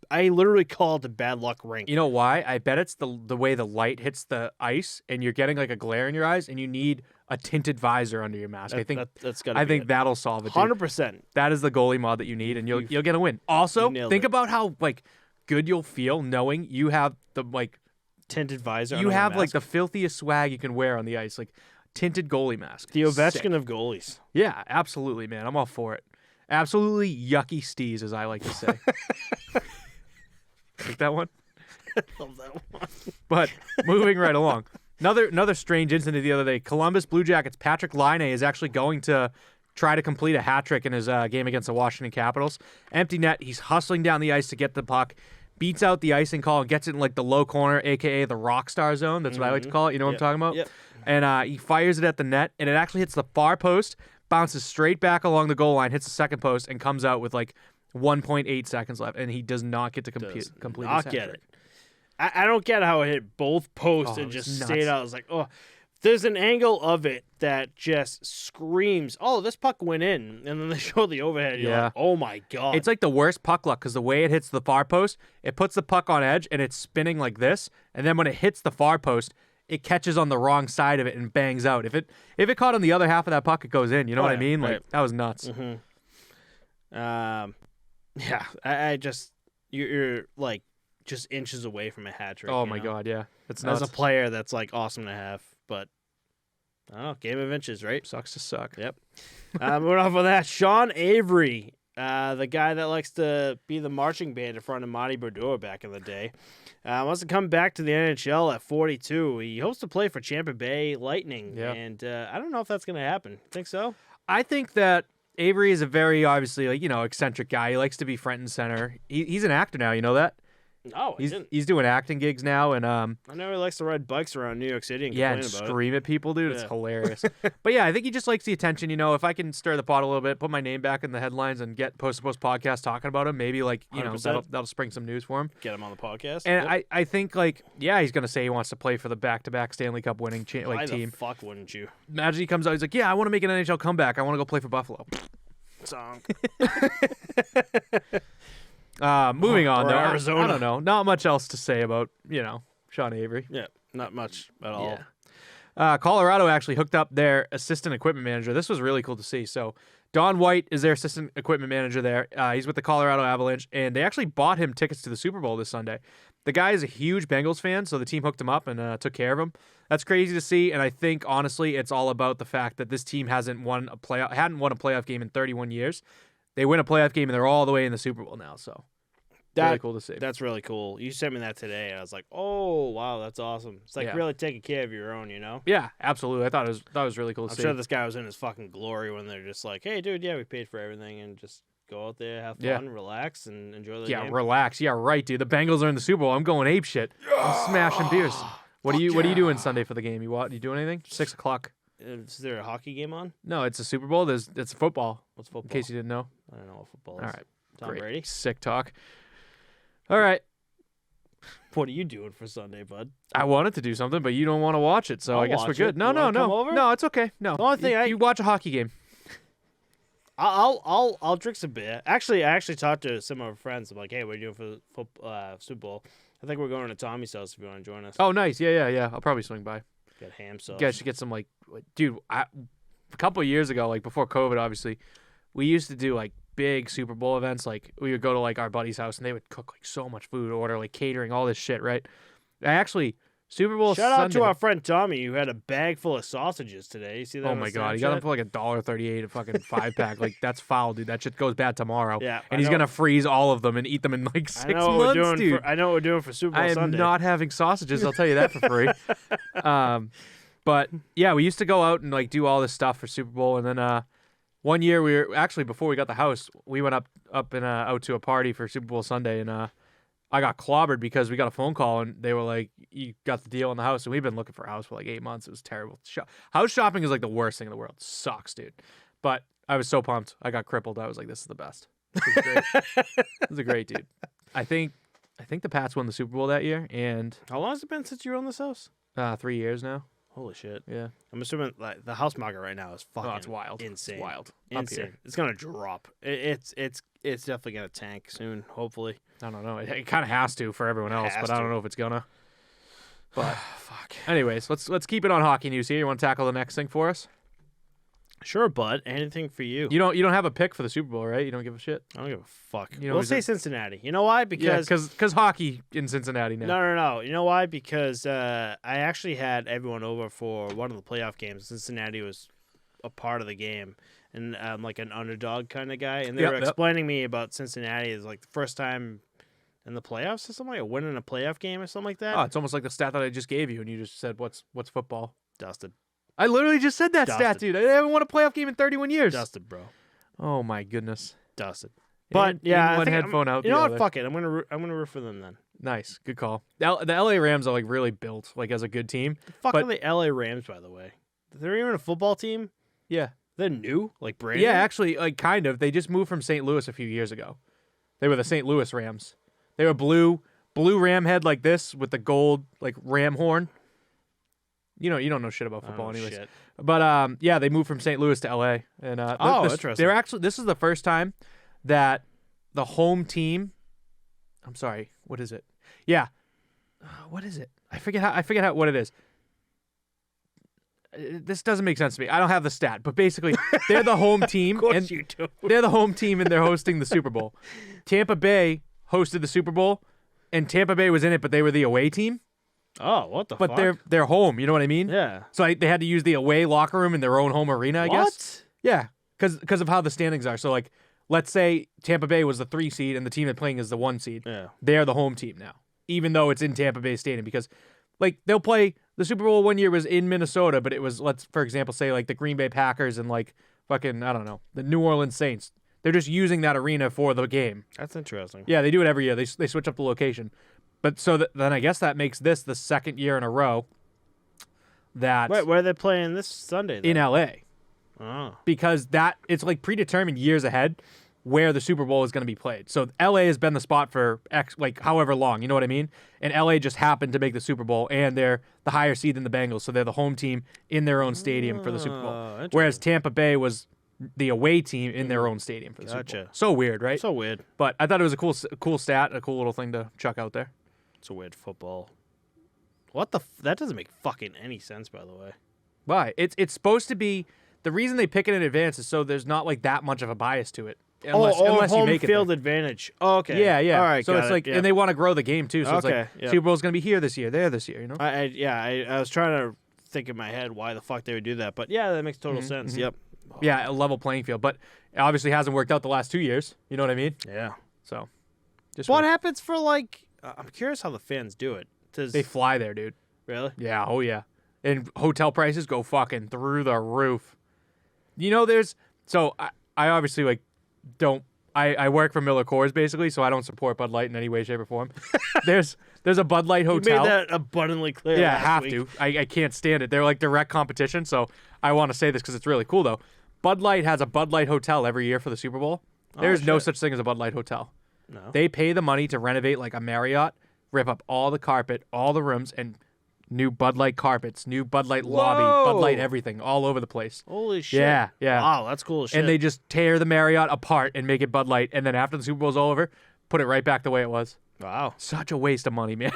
I literally call it the bad luck rink. You know why? I bet it's the way the light hits the ice, and you're getting like a glare in your eyes, and you need a tinted visor under your mask. I think that'll solve it. 100%. That is the goalie mod that you need, and you'll get a win. Also, think about how like good you'll feel knowing you have the like tinted visor. You have like the filthiest swag you can wear on the ice, like tinted goalie mask. The Ovechkin of goalies. Yeah, absolutely, man. I'm all for it. Absolutely yucky steez, as I like to say. Like that one? I love that one. But moving right along. Another strange incident the other day. Columbus Blue Jackets' Patrick Laine is actually going to try to complete a hat trick in his game against the Washington Capitals. Empty net. He's hustling down the ice to get the puck. Beats out the icing call and gets it in like the low corner, a.k.a. the rock star zone. That's what I like to call it. You know what I'm talking about? Yep. And he fires it at the net, and it actually hits the far post, bounces straight back along the goal line, hits the second post, and comes out with like 1.8 seconds left. And he does not get to complete his hat trick. I don't get how it hit both posts and just stayed out. I was like, oh, there's an angle of it that just screams, oh, this puck went in. And then they show the overhead. You're like, oh, my God. It's like the worst puck luck because the way it hits the far post, it puts the puck on edge and it's spinning like this. And then when it hits the far post, it catches on the wrong side of it and bangs out. If it caught on the other half of that puck, it goes in. You know what I mean? Like, that was nuts. Yeah, I just, you're like just inches away from a hat trick. Oh, my God, yeah. It's nuts. As a player, that's like awesome to have. But, I don't know, game of inches, right? Sucks to suck. Yep. Moving off of that, Sean Avery, the guy that likes to be the marching band in front of Marty Brodeur back in the day, wants to come back to the NHL at 42. He hopes to play for Tampa Bay Lightning, and I don't know if that's going to happen. Think so? I think that Avery is a very, obviously, like, eccentric guy. He likes to be front and center. He's an actor now, you know that? Oh, he's doing acting gigs now, and I know he likes to ride bikes around New York City and complain and about scream at people, dude. It's hilarious. But yeah, I think he just likes the attention. If I can stir the pot a little bit, put my name back in the headlines, and get Post to Post podcast talking about him, maybe that'll spring some news for him. Get him on the podcast. And I think he's gonna say he wants to play for the back-to-back Stanley Cup winning team. Why the fuck wouldn't you? Imagine he comes out, he's like, yeah, I want to make an NHL comeback. I want to go play for Buffalo. Song. Moving on, though. Arizona. I don't know. Not much else to say about, Sean Avery. Yeah, not much at all. Yeah. Colorado actually hooked up their assistant equipment manager. This was really cool to see. So Don White is their assistant equipment manager there. He's with the Colorado Avalanche, and they actually bought him tickets to the Super Bowl this Sunday. The guy is a huge Bengals fan, so the team hooked him up and took care of him. That's crazy to see, and I think, honestly, it's all about the fact that this team hadn't won a playoff game in 31 years. They win a playoff game, and they're all the way in the Super Bowl now, so really cool to see. That's really cool. You sent me that today, and I was like, oh, wow, that's awesome. It's like really taking care of your own, Yeah, absolutely. I thought it was really cool to see. I'm sure this guy was in his fucking glory when they're just like, hey, dude, we paid for everything, and just go out there, have fun, relax, and enjoy the game. Yeah, relax. Yeah, right, dude. The Bengals are in the Super Bowl. I'm going ape shit. I'm smashing beers. What are you doing Sunday for the game? You doing anything? 6:00. Is there a hockey game on? No, it's a Super Bowl. It's football. What's football? In case you didn't know. I don't know what football is. All right. Tom Great. Brady? Sick talk. All right. What are you doing for Sunday, bud? I wanted to do something, but you don't want to watch it, so I guess we're good. No. Come over? No, it's okay. No. The only thing you watch a hockey game. I'll drink some beer. Actually, I talked to some of our friends. I'm like, hey, what are you doing for Super Bowl? I think we're going to Tommy's house if you want to join us. Oh, nice. Yeah. I'll probably swing by. Got ham sauce. You guys should get some, dude, a couple of years ago, before COVID, obviously, we used to do, big Super Bowl events. We would go to, our buddy's house, and they would cook, so much food, order, catering, all this shit, right? Super Bowl Shout Sunday. out to our friend Tommy, who had a bag full of sausages today. You see that? Oh, my God. He got them for, $1.38 a fucking 5-pack. That's foul, dude. That shit goes bad tomorrow. Yeah. And he's going to freeze all of them and eat them in, 6 months, dude. I know what we're doing for Super Bowl Sunday. I am not having sausages. I'll tell you that for free. But yeah, we used to go out and do all this stuff for Super Bowl, and then one year we were actually, before we got the house, we went up and out to a party for Super Bowl Sunday, and I got clobbered because we got a phone call and they were like, "You got the deal on the house," and we've been looking for a house for 8 months. It was terrible. House shopping is the worst thing in the world. It sucks, dude. But I was so pumped. I got crippled. I was like, "This is the best." This is great. This is a great dude. I think the Pats won the Super Bowl that year, and how long has it been since you own this house? 3 years now. Holy shit! Yeah, I'm assuming the house market right now is fucking. It's wild. Insane. It's wild. Insane. Up here. It's gonna drop. It's definitely gonna tank soon. Hopefully. I don't know. It kind of has to for everyone else, but I don't know if it's gonna. But fuck. Anyways, let's keep it on hockey news here. You want to tackle the next thing for us? Sure, bud. Anything for you. You don't have a pick for the Super Bowl, right? You don't give a shit. I don't give a fuck. We'll say Cincinnati. You know why? Because hockey in Cincinnati now. No. You know why? Because I actually had everyone over for one of the playoff games. Cincinnati was a part of the game, and I'm like an underdog kind of guy. And they were explaining me about Cincinnati is the first time in the playoffs or something, like winning a playoff game or something like that. Oh, it's almost like the stat that I just gave you, and you just said, "What's football?" Dusted. I literally just said that stat, dude. I haven't won a playoff game in 31 years. Dusted, bro. Oh my goodness. Dusted. But in I one think headphone out. You know the what? other. Fuck it. I'm gonna root for them then. Nice, good call. The LA Rams are like really built like as a good team. The fuck are the LA Rams, by the way? They're even a football team. Yeah, they're new, like brand. Yeah, actually, like kind of. They just moved from St. Louis a few years ago. They were the St. Louis Rams. They were blue ram head like this with the gold like ram horn. You don't know shit about football, anyways. Shit. But yeah, they moved from St. Louis to LA, and interesting. This is the first time that the home team. I'm sorry, what is it? Yeah, what is it? I forget what it is. This doesn't make sense to me. I don't have the stat, but basically, they're the home team. Of course you do. They're the home team, and they're hosting the Super Bowl. Tampa Bay hosted the Super Bowl, and Tampa Bay was in it, but they were the away team. Oh, what the fuck? But they're home. You know what I mean? Yeah. So they had to use the away locker room in their own home arena, I guess. What? Yeah, because of how the standings are. So, like, let's say Tampa Bay was the 3 seed and the team they're playing is the 1 seed. Yeah. They're the home team now, even though it's in Tampa Bay Stadium. Because, like, they'll play the Super Bowl one year was in Minnesota, but it was, for example, say, like, the Green Bay Packers and, like, fucking, I don't know, the New Orleans Saints. They're just using that arena for the game. That's interesting. Yeah, they do it every year. They switch up the location. But so then I guess that makes this the second year in a row that... Wait, where are they playing this Sunday, then? In L.A. Oh. Because it's like predetermined years ahead where the Super Bowl is going to be played. So L.A. has been the spot for however long, you know what I mean? And L.A. just happened to make the Super Bowl, and they're the higher seed than the Bengals, so they're the home team in their own stadium for the Super Bowl. Whereas Tampa Bay was the away team in their own stadium for the Super Bowl. So weird, right? So weird. But I thought it was a cool stat, a cool little thing to chuck out there. It's a weird football. What the? That doesn't make fucking any sense, by the way. Why? It's supposed to be... The reason they pick it in advance is so there's not like that much of a bias to it. Unless home you make it field advantage. Oh, okay. Yeah. All right. So it's like, and they want to grow the game too. So it's like Super Bowl's gonna be here this year, there this year. You know. I was trying to think in my head why the fuck they would do that, but yeah, that makes total sense. Mm-hmm. Yep. Yeah, a level playing field, but it obviously hasn't worked out the last 2 years. You know what I mean? Yeah. So, just what happens for like? I'm curious how the fans do it. They fly there, dude. Really? Yeah. Oh yeah. And hotel prices go fucking through the roof. You know, I obviously like don't. I work for Miller Coors basically, so I don't support Bud Light in any way, shape, or form. There's a Bud Light hotel. You made that abundantly clear. Yeah, I have week. to. I can't stand it. They're like direct competition, so I want to say this because it's really cool though. Bud Light has a Bud Light hotel every year for the Super Bowl. There's no such thing as a Bud Light hotel. No. They pay the money to renovate like a Marriott, rip up all the carpet, all the rooms, and new Bud Light carpets, new Bud Light lobby, Bud Light everything, all over the place. Holy shit. Yeah. Wow, that's cool as shit. And they just tear the Marriott apart and make it Bud Light, and then after the Super Bowl's over, put it right back the way it was. Wow. Such a waste of money, man.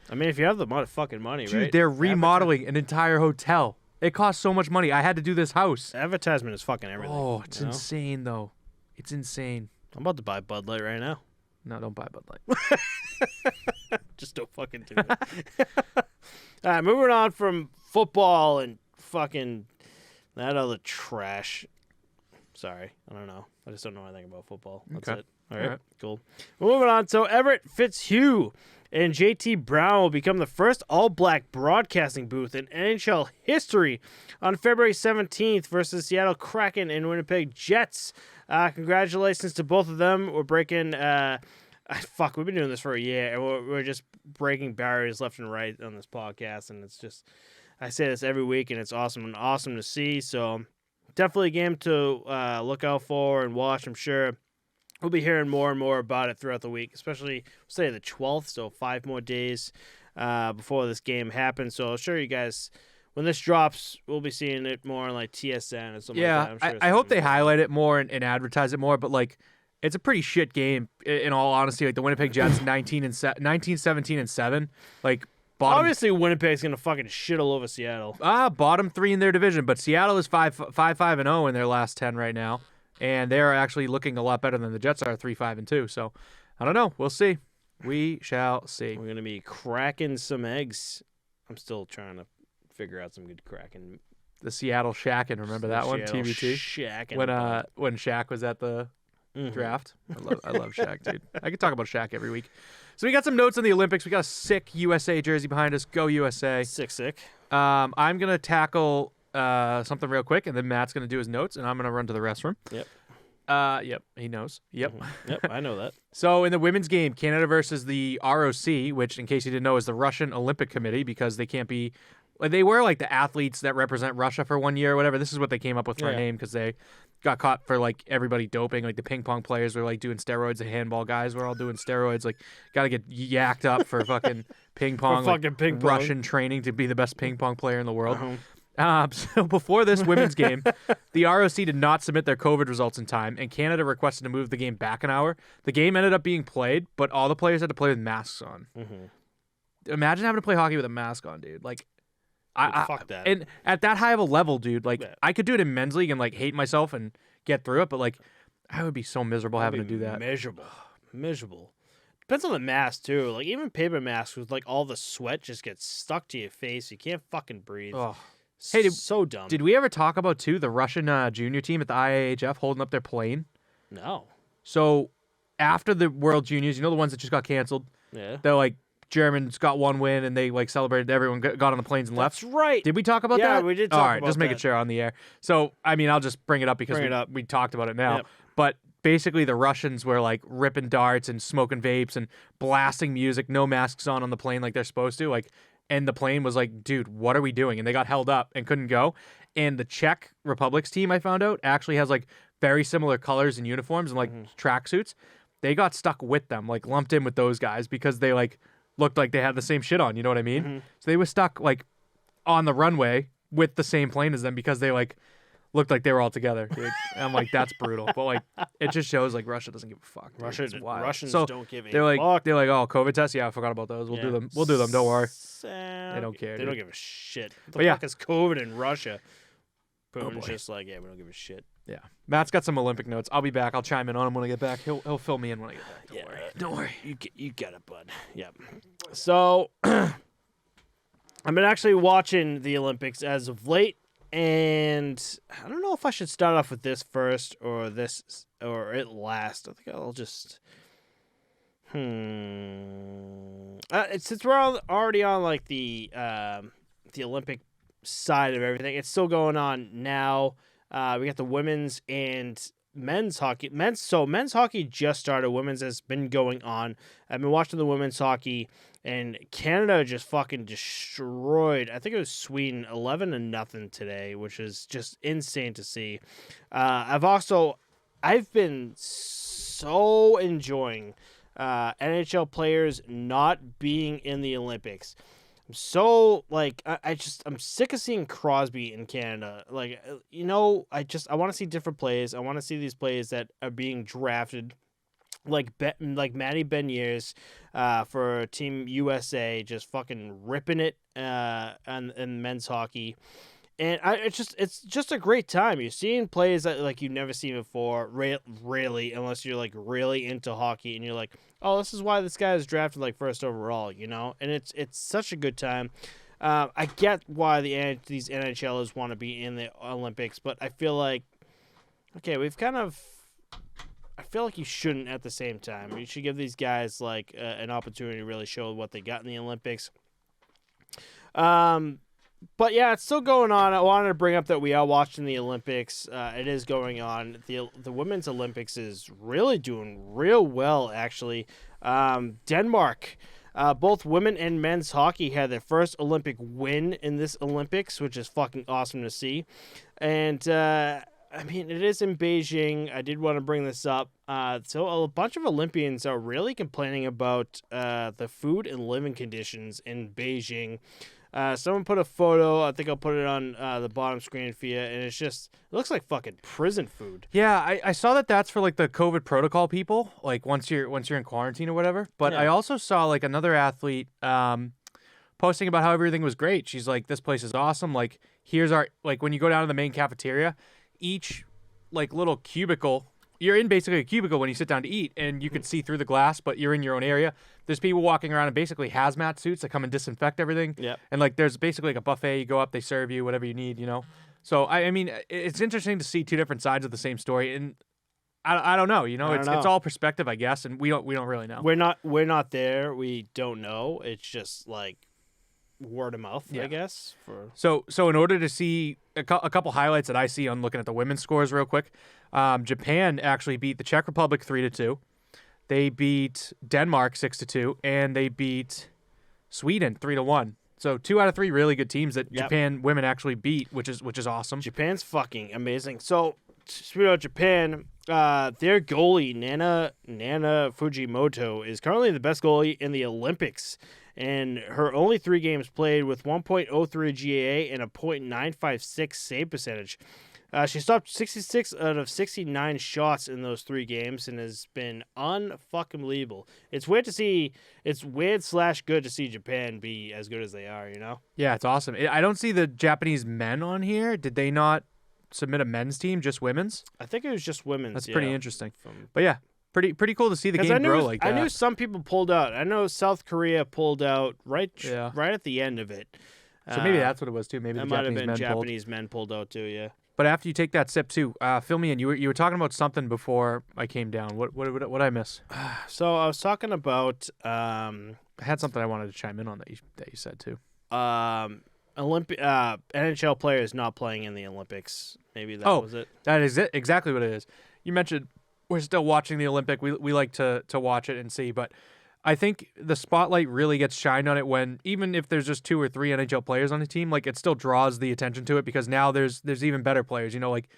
I mean, if you have the fucking money, Dude, right? they're remodeling an entire hotel. It costs so much money. I had to do this house. Advertisement is fucking everything. Oh, it's insane, though. It's insane. I'm about to buy Bud Light right now. No, don't buy Bud Light. Just don't fucking do it. All right, moving on from football and fucking that other trash. Sorry, I don't know. I just don't know anything about football. That's it. All right, cool. We're moving on. So Everett Fitzhugh and JT Brown will become the first all-black broadcasting booth in NHL history on February 17th versus Seattle Kraken and Winnipeg Jets. Congratulations to both of them. We're breaking... we've been doing this for a year, and we're just breaking barriers left and right on this podcast, and it's just... I say this every week, and it's awesome to see, so definitely a game to look out for and watch, I'm sure. We'll be hearing more and more about it throughout the week, especially, say, the 12th, so 5 more days before this game happens. So I'll show you guys, when this drops, we'll be seeing it more on, like, TSN or something like that. I hope they highlight it more and advertise it more, but, like, it's a pretty shit game, in all honesty. Like, the Winnipeg Jets, 19-17-7, like, bottom... Obviously, Winnipeg's going to fucking shit all over Seattle. Bottom 3 in their division, but Seattle is 5-5-0 in their last 10 right now. And they're actually looking a lot better than the Jets are, 3-5-2. So, I don't know. We'll see. We shall see. We're going to be cracking some eggs. I'm still trying to figure out some good cracking. The Seattle Shackin', remember that one? TBT? Shackin'. When Shaq was at the draft. I love Shaq, dude. I could talk about Shaq every week. So we got some notes on the Olympics. We got a sick USA jersey behind us. Go USA. Sick. I'm gonna tackle something real quick, and then Matt's gonna do his notes, and I'm gonna run to the restroom. Yep. Yep. He knows. Yep. Yep. I know that. So in the women's game, Canada versus the ROC, which, in case you didn't know, is the Russian Olympic Committee, because they can't be. They were like the athletes that represent Russia for 1 year or whatever. This is what they came up with for a name, because they got caught for like everybody doping. Like the ping pong players were like doing steroids. The handball guys were all doing steroids. Like, got to get yacked up for fucking ping pong. Ping pong. Russian training to be the best ping pong player in the world. So before this women's game, the ROC did not submit their COVID results in time, and Canada requested to move the game back an hour. The game ended up being played, but all the players had to play with masks on. Imagine having to play hockey with a mask on, dude. Like, fuck that. And at that high of a level, dude, like, I could do it in men's league and like hate myself and get through it, but like, I would be so miserable having to do that. Miserable. Depends on the mask too. Like, even paper masks with like all the sweat just gets stuck to your face. You can't fucking breathe. Oh. Hey, so dumb. Did we ever talk about too the Russian junior team at the IIHF holding up their plane? No. So after the World Juniors, you know, the ones that just got canceled. Yeah. They're like, Germans got one win and they like celebrated. Everyone got on the planes and left. That's right. Did we talk about that? Yeah, we did talk All right, about just making that. sure on the air. So, I mean, I'll just bring it up because we talked about it now. Yep. But basically, the Russians were like ripping darts and smoking vapes and blasting music, no masks on the plane like they're supposed to. Like, and the plane was like, dude, what are we doing? And they got held up and couldn't go. And the Czech Republic's team, I found out, actually has like very similar colors and uniforms and like tracksuits. They got stuck with them, like lumped in with those guys because they like looked like they had the same shit on. You know what I mean? So they were stuck like on the runway with the same plane as them because they like looked like they were all together. Dude. And I'm like, that's brutal. But like, it just shows like Russia doesn't give a fuck. Dude. Russians so don't give a fuck. fuck. They're like, oh, COVID tests? Yeah, I forgot about those. We'll do them. We'll do them. Don't worry. They don't care. They don't give a shit. What But the fuck is COVID in Russia? Putin's just like, yeah, we don't give a shit. Yeah. Matt's got some Olympic notes. I'll be back. I'll chime in on him when I get back. He'll fill me in when I get back. Don't worry. You get it, bud. Yep. So, I've been actually watching the Olympics as of late, and I don't know if I should start off with this first or it last. I think I'll just. Since we're already on like the Olympic side of everything, it's still going on now. We got the women's and men's hockey. Men's hockey just started. Women's has been going on. I've been watching the women's hockey, and Canada just fucking destroyed. I think it was Sweden 11-0 today, which is just insane to see. I've been so enjoying NHL players not being in the Olympics. I'm so like I'm sick of seeing Crosby in Canada. Like, you know, I want to see different plays. I want to see these plays that are being drafted, like Matty Beniers for Team USA, just fucking ripping it in men's hockey. And it's just a great time. You're seeing plays that like you've never seen before, really, unless you're like really into hockey and you're like, oh, this is why this guy is drafted like first overall, you know. And it's such a good time. I get why these NHLers want to be in the Olympics, but I feel like, okay, I feel like you shouldn't at the same time. You should give these guys like an opportunity to really show what they got in the Olympics. But yeah, it's still going on. I wanted to bring up that we are watching the Olympics. It is going on. The Women's Olympics is really doing real well, actually. Denmark, both women and men's hockey had their first Olympic win in this Olympics, which is fucking awesome to see. And I mean, it is in Beijing. I did want to bring this up. So a bunch of Olympians are really complaining about the food and living conditions in Beijing. Someone put a photo. I think I'll put it on the bottom screen for you, and it looks like fucking prison food. Yeah, I saw that's for like the COVID protocol people, like once you're in quarantine or whatever. But yeah. I also saw like another athlete posting about how everything was great. She's like, this place is awesome. Like, here's our, like, when you go down to the main cafeteria, each like little cubicle, you're in basically a cubicle when you sit down to eat, and you can see through the glass, but you're in your own area. There's people walking around in basically hazmat suits that come and disinfect everything. Yep. And like there's basically like a buffet. You go up, they serve you whatever you need, you know. So I mean, it's interesting to see two different sides of the same story. And I don't know. You know, I don't it's know. all perspective, I guess, and we don't really know. We're not there. We don't know. It's just like word of mouth, Yeah. I guess. So in order to see a couple highlights that I see on looking at the women's scores real quick, Japan actually beat the Czech Republic 3-2. They beat Denmark 6-2, and they beat Sweden 3-1. So 2 out of 3 really good teams that Japan women actually beat, which is awesome. Japan's fucking amazing. So speaking of Japan, their goalie Nana Fujimoto is currently the best goalie in the Olympics, and her only 3 games played with 1.03 GAA and a .956 save percentage. She stopped 66 out of 69 shots in those 3 games and has been unfucking believable. It's weird / good to see Japan be as good as they are, you know? Yeah, it's awesome. I don't see the Japanese men on here. Did they not submit a men's team, just women's? I think it was just women's. That's pretty interesting. But yeah, pretty cool to see the game grow like that. I knew some people pulled out. I know South Korea pulled out right at the end of it. So maybe that's what it was too. Maybe that the might have been Japanese men pulled out too. Yeah. But after you take that sip too, fill me in. You were talking about something before I came down. What did I miss? So I was talking about. I had something I wanted to chime in on that you said too. NHL players not playing in the Olympics. Maybe that was it. That is it. Exactly what it is. You mentioned we're still watching the Olympic. We like to watch it and see, but I think the spotlight really gets shined on it when, even if there's just 2 or 3 NHL players on the team, like it still draws the attention to it because now there's even better players, you know, like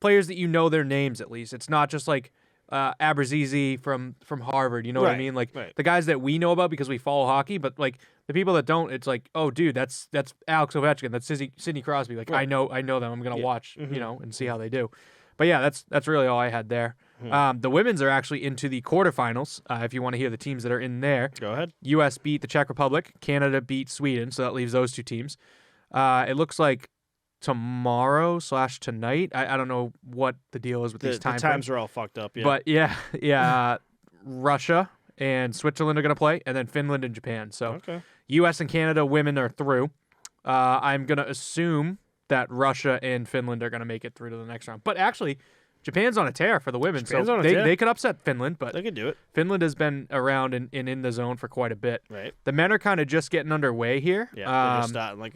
players that you know their names at least. It's not just like Abrazizi from Harvard, you know what I mean? Like the guys that we know about because we follow hockey, but like the people that don't, it's like, oh dude, that's Alex Ovechkin, that's Sidney Crosby. Like I know them. I'm gonna watch, you know, and see how they do. But yeah, that's really all I had there. The women's are actually into the quarterfinals. If you want to hear the teams that are in there, go ahead. U.S. beat the Czech Republic. Canada beat Sweden, so that leaves those 2 teams. It looks like tomorrow / tonight. I don't know what the deal is with these times. The times are all fucked up. Yeah. But yeah. Russia and Switzerland are going to play, and then Finland and Japan. So U.S. and Canada women are through. I'm going to assume that Russia and Finland are going to make it through to the next round. But actually, Japan's on a tear for the women, so they could upset Finland, but they could do it. Finland has been around and in the zone for quite a bit. Right. The men are kind of just getting underway here. Yeah, they're just starting.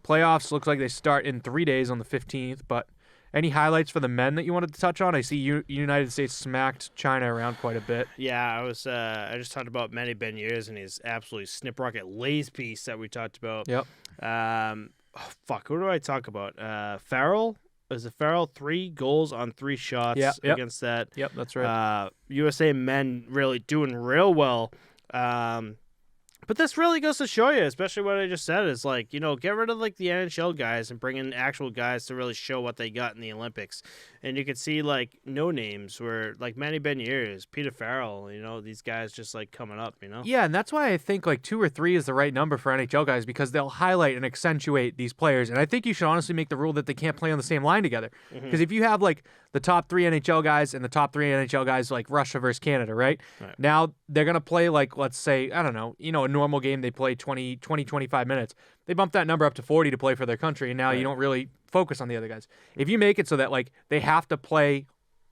Playoffs looks like they start in 3 days on the 15th, but any highlights for the men that you wanted to touch on? I see United States smacked China around quite a bit. Yeah, I just talked about Manny Beniers and his absolutely snip rocket lays piece that we talked about. Yep. Who do I talk about? Farrell? Is it Farrell? 3 goals on 3 shots against that. Yep, that's right. USA men really doing real well. But this really goes to show you, especially what I just said, is like, you know, get rid of like the NHL guys and bring in actual guys to really show what they got in the Olympics. And you could see like no names where like Manny Beniers, Peter Farrell, you know, these guys just like coming up, you know? Yeah, and that's why I think like 2 or 3 is the right number for NHL guys because they'll highlight and accentuate these players. And I think you should honestly make the rule that they can't play on the same line together. Because if you have like the top 3 NHL guys and the top 3 NHL guys like Russia versus Canada, right? Now they're going to play like, let's say, I don't know, you know, a normal game they play 25 minutes. They bump that number up to 40 to play for their country, and now you don't really focus on the other guys. If you make it so that like they have to play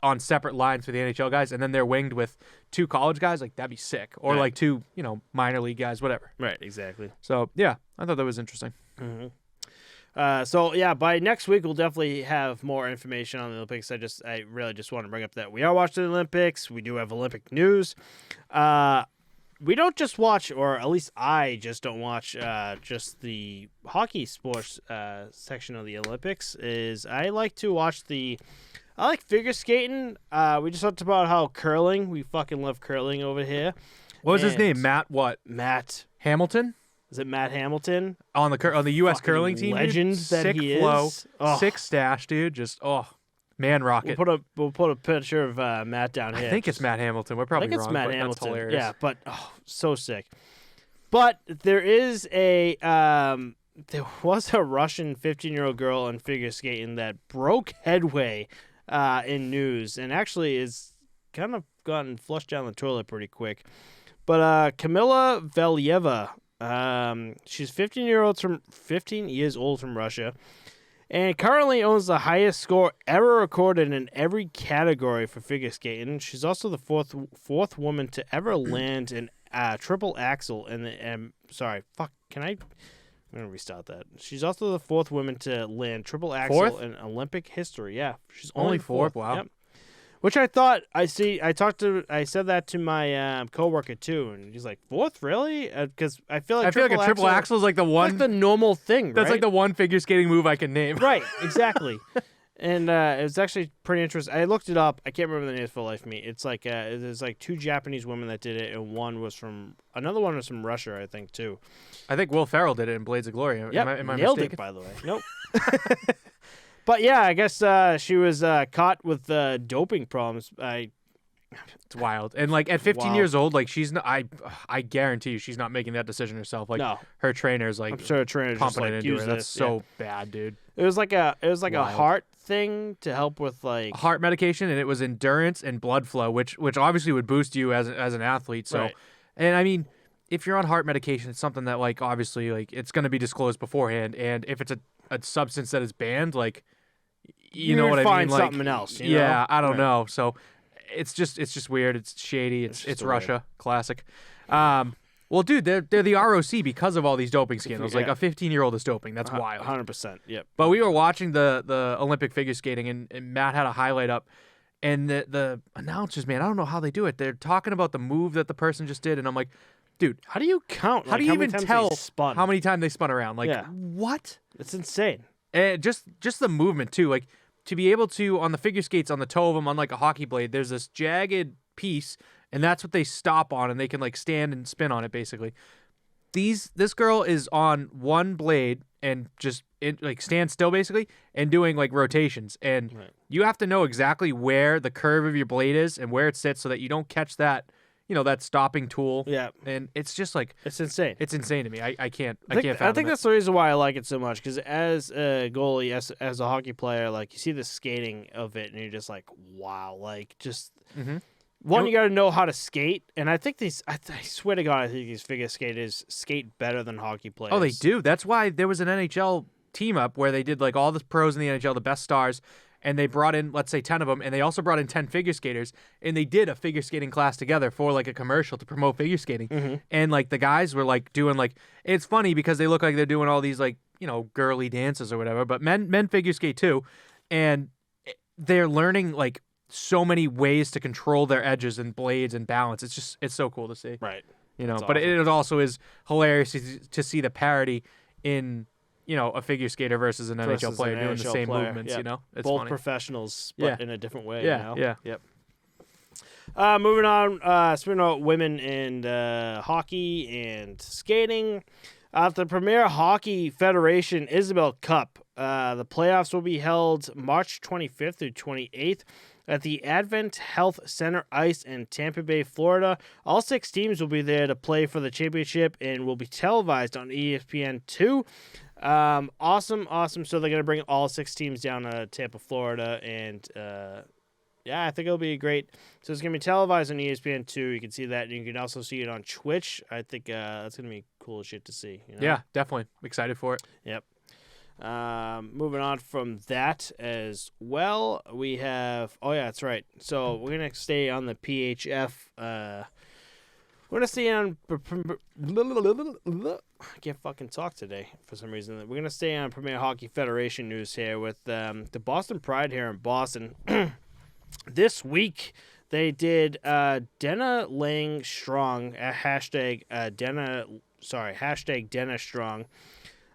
on separate lines for the NHL guys, and then they're winged with 2 college guys, like that'd be sick. Or like 2, you know, minor league guys, whatever. Right, exactly. So yeah, I thought that was interesting. So yeah, by next week we'll definitely have more information on the Olympics. I really just want to bring up that we are watching the Olympics. We do have Olympic news. We don't just watch, or at least I just don't watch just the hockey sports section of the Olympics. I like to watch I like figure skating. We just talked about how curling. We fucking love curling over here. What was his name? Matt what? Matt Hamilton? Is it Matt Hamilton? On the U.S. curling team? Legend dude? that sick he flow, is. Oh. Sick stash, dude. Just, man rocket. We'll put a picture of Matt down here. I think it's Matt Hamilton. We're probably wrong. I think it's Matt but Hamilton. That's hilarious. Yeah, but so sick. But there is there was a Russian 15-year-old girl in figure skating that broke headway in news and actually is kind of gotten flushed down the toilet pretty quick. But Kamila Valieva, she's 15 years old from Russia. and currently owns the highest score ever recorded in every category for figure skating. She's also the fourth woman to ever land an triple axel in the I'm gonna restart that. She's also the fourth woman to land triple axel in Olympic history. Yeah, she's only fourth. Wow. Yep. Which I thought I said that to my coworker too, and he's like, "Fourth, really?" Because I feel like a triple axel is like the one, like the normal thing. That's right? like the one figure skating move I can name. Right, exactly. And it was actually pretty interesting. I looked it up. I can't remember the names for the life of me. It's like there's like two Japanese women that did it, and another one was from Russia, I think, too. I think Will Ferrell did it in Blades of Glory. Yep, Am I nailed mistaken? it, by the way. Nope. But yeah, I guess she was caught with doping problems. It's wild. And like at 15 years old, like she's not. I guarantee you, she's not making that decision herself. Like no. her trainer's like, I'm sure her trainer's pumping just like, it into use her. this. That's so bad, dude. It was like a Wild. heart thing to help with like heart medication, and it was endurance and blood flow, which obviously would boost you as an athlete. So, right. And I mean, if you're on heart medication, it's something that like obviously like it's going to be disclosed beforehand, and if it's a substance that is banned, like you know what I mean, find like something else. I don't know. So it's just weird. It's shady. It's Russia. Classic. Well, dude, they're the ROC because of all these doping scandals. Like a 15-year-old is doping. That's wild. 100%. Yep. But we were watching the Olympic figure skating, and Matt had a highlight up, and the announcers, man, I don't know how they do it. They're talking about the move that the person just did, and I'm like, dude, how do you count? How do you even tell how many times they spun around? Like, what? It's insane. And just the movement too. Like to be able to on the figure skates on the toe of them, unlike a hockey blade, there's this jagged piece. And that's what they stop on, and they can like stand and spin on it. Basically, this girl is on one blade and just like stand still, basically, and doing like rotations. And you have to know exactly where the curve of your blade is and where it sits, so that you don't catch that, that stopping tool. Yeah, and it's just like it's insane. It's insane to me. I can't. I think it. that's the reason why I like it so much. Because as a goalie, as a hockey player, like you see the skating of it, and you're just like, wow, like just. Mm-hmm. One, you got to know how to skate, and I think I swear to God, I think these figure skaters skate better than hockey players. Oh, they do. That's why there was an NHL team up where they did like all the pros in the NHL, the best stars, and they brought in, let's say, 10 of them, and they also brought in 10 figure skaters, and they did a figure skating class together for like a commercial to promote figure skating. Mm-hmm. And like the guys were like doing like, it's funny because they look like they're doing all these like, girly dances or whatever, but men figure skate too, and they're learning like so many ways to control their edges and blades and balance. It's so cool to see. Right. But awesome. it also is hilarious to see the parity in, a figure skater versus an NHL player doing the same movements, Yep. It's both funny. professionals, but in a different way. Yeah. Yep. Moving on, speaking about women and hockey and skating, the Premier Hockey Federation Isabel Cup. The playoffs will be held March 25th through 28th at the Advent Health Center Ice in Tampa Bay, Florida. All 6 teams will be there to play for the championship and will be televised on ESPN2. Awesome. So they're going to bring all 6 teams down to Tampa, Florida, and I think it'll be great. So it's going to be televised on ESPN2. You can see that, and you can also see it on Twitch. I think that's going to be cool as shit to see. Yeah, definitely. Excited for it. Yep. Moving on from that as well, we have. Oh yeah, that's right. So we're gonna stay on the PHF. We're gonna stay on. I can't fucking talk today for some reason. We're gonna stay on Premier Hockey Federation news here with the Boston Pride here in Boston. This week they did Dena Lang Strong hashtag Dena Strong.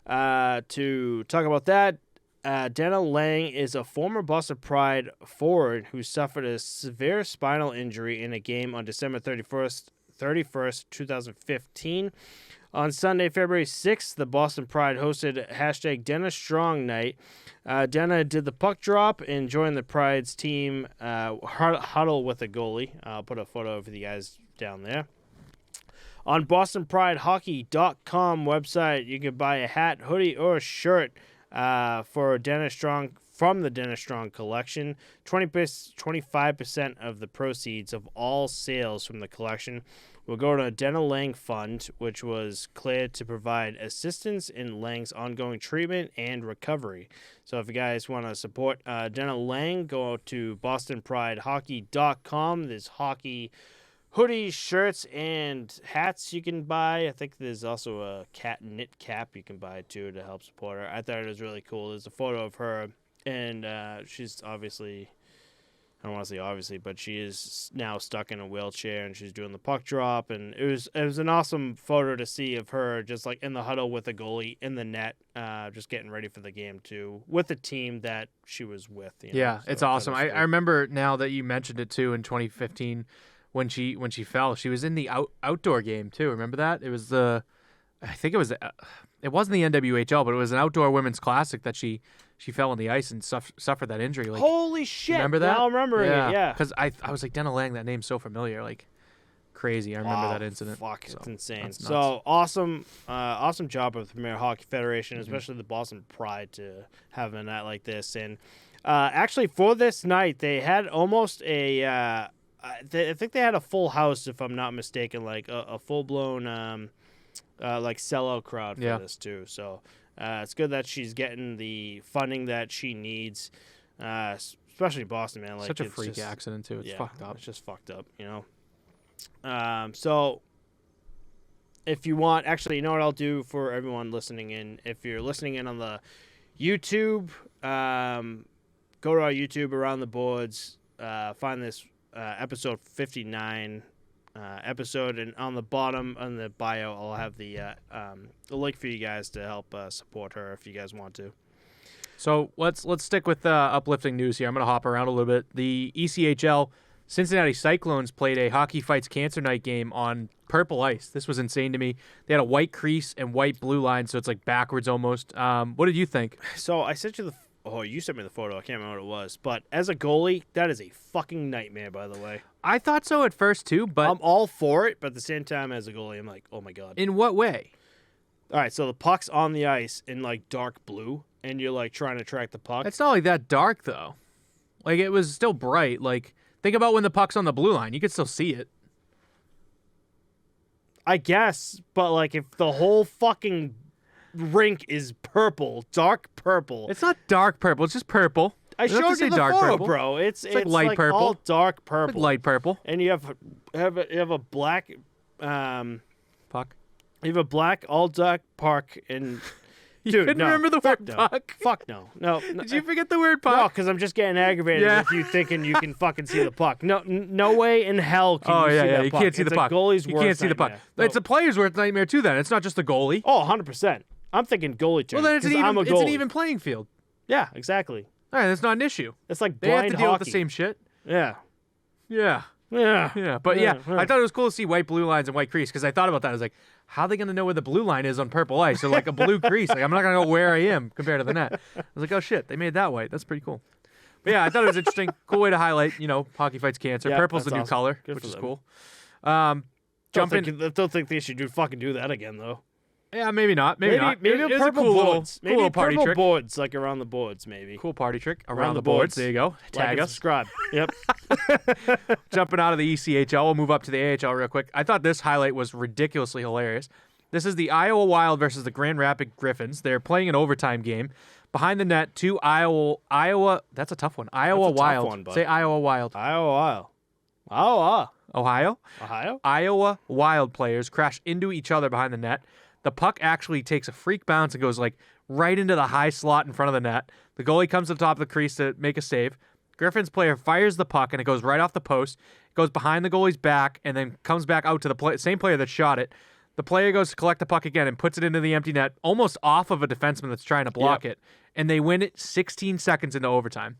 To talk about that, Dena Lang is a former Boston Pride forward who suffered a severe spinal injury in a game on December 31st, 2015. On Sunday, February 6th, the Boston Pride hosted hashtag Dena Strong Night. Dena did the puck drop and joined the Pride's team huddle with a goalie. I'll put a photo of the guys down there. On BostonPrideHockey.com website, you can buy a hat, hoodie, or a shirt for Dena Strong from the Dena Strong collection. 25% of the proceeds of all sales from the collection will go to a Dana Lang fund, which was cleared to provide assistance in Lang's ongoing treatment and recovery. So if you guys want to support Dana Lang, go to BostonPrideHockey.com. There's hockey hoodies, shirts, and hats you can buy. I think there's also a knit cap you can buy, too, to help support her. I thought it was really cool. There's a photo of her, and she's obviously... I don't want to say obviously, but she is now stuck in a wheelchair and she's doing the puck drop, and it was an awesome photo to see of her just like in the huddle with the goalie in the net, just getting ready for the game too, with the team that she was with. Yeah, so it's awesome. I remember now that you mentioned it too in 2015 when she fell. She was in the outdoor game too. Remember that? It was it wasn't the NWHL, but it was an outdoor women's classic that she fell on the ice and suffered that injury. Like, holy shit! Remember that? Now I'm remembering it. Yeah, because I was like, Dana Lang, that name's so familiar. Like, crazy. I remember that incident. Fuck, so, it's insane. that's nuts. So awesome job of the Premier Hockey Federation, especially the Boston Pride, to have a night like this. And actually, for this night, they had almost a. I think they had a full house, if I'm not mistaken, like a full blown. Like sellout crowd for this too, so it's good that she's getting the funding that she needs, especially Boston, man. Like, such a freak accident too. It's fucked up. It's just fucked up, So if you want, actually, you know what I'll do for everyone listening in? If you're listening in on the YouTube, go to our YouTube Around the Boards, find this episode 59. Episode, and on the bottom on the bio I'll have the link for you guys to help support her if you guys want to. So let's stick with uplifting news here. I'm going to hop around a little bit. The ECHL Cincinnati Cyclones played a Hockey Fights Cancer Night game on purple ice. This was insane to me. They had a white crease and white blue line, so it's like backwards almost. What did you think? So I sent you you sent me the photo. I can't remember what it was. But as a goalie, that is a fucking nightmare, by the way. I thought so at first, too, but... I'm all for it, but at the same time, as a goalie, I'm like, oh, my God. In what way? All right, so the puck's on the ice in, like, dark blue, and you're, like, trying to track the puck. It's not like that dark, though. Like, it was still bright. Like, think about when the puck's on the blue line. You could still see it. I guess, but, like, if the whole fucking... rink is purple, dark purple. It's not dark purple. It's just purple. I showed you the photo, purple. bro. It's like light purple. All dark purple. It's like light purple. And you have a black puck. You have a black all dark puck and. You Dude, couldn't remember the word puck? Fuck no. No. Did you forget the word puck? No, because I'm just getting aggravated with you thinking you can fucking see the puck. No way in hell can you see that puck. You can't see the puck. Goalie's you worst can't see the puck. No. It's a player's worst nightmare too. Then it's not just the goalie. Oh, 100%. I'm thinking goalie terms. Well, then it's an even playing field. Yeah, exactly. All right, that's not an issue. It's like they blind have to deal hockey. with the same shit. Yeah. Yeah. But I thought it was cool to see white blue lines and white crease because I thought about that. I was like, how are they going to know where the blue line is on purple ice? Or like a blue crease. Like, I'm not going to know where I am compared to the net. I was like, oh shit, they made that white. That's pretty cool. But yeah, I thought it was interesting. Cool way to highlight, Hockey Fights Cancer. Yeah, Purple's the new awesome. color, Good which is them. cool. Don't think they should fucking do that again though. Yeah, maybe not. Maybe not. Maybe It was purple a cool boards. Little, cool little party purple trick. boards, like around the boards, maybe. Cool party trick. Around the boards. There you go. Tag and us. subscribe. Yep. Jumping out of the ECHL, we'll move up to the AHL real quick. I thought this highlight was ridiculously hilarious. This is the Iowa Wild versus the Grand Rapids Griffins. They're playing an overtime game. Behind the net, two Iowa. That's a tough one. Iowa Wild. Tough one, bud. Say Iowa Wild. Iowa Wild. Ohio. Iowa Wild players crash into each other behind the net. The puck actually takes a freak bounce and goes like right into the high slot in front of the net. The goalie comes to the top of the crease to make a save. Griffins player fires the puck and it goes right off the post. It goes behind the goalie's back and then comes back out to the same player that shot it. The player goes to collect the puck again and puts it into the empty net, almost off of a defenseman that's trying to block it. And they win it 16 seconds into overtime.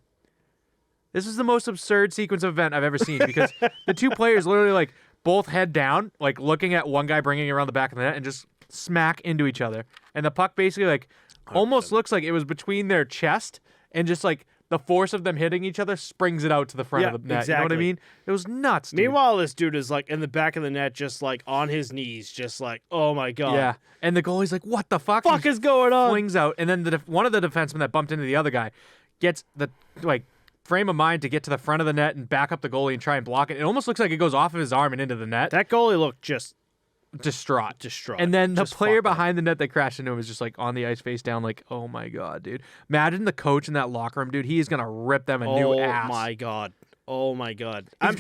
This is the most absurd sequence of event I've ever seen because the two players literally like both head down, like looking at one guy bringing it around the back of the net and just smack into each other. And the puck basically like 100%. Almost looks like it was between their chest and just like the force of them hitting each other springs it out to the front of the net. Exactly. You know what I mean? It was nuts, dude. Meanwhile, this dude is like in the back of the net, just like on his knees, just like, oh my God. Yeah. And the goalie's like, what the fuck? Is going on? Flings out. And then one of the defensemen that bumped into the other guy gets the, like, frame of mind to get to the front of the net and back up the goalie and try and block it. It almost looks like it goes off of his arm and into the net. That goalie looked just distraught. And then the just player fucked up. behind the net that crashed into him is just like on the ice face down like, oh my God, dude. Imagine the coach in that locker room, dude. He is going to rip them a new ass. Oh my God. He's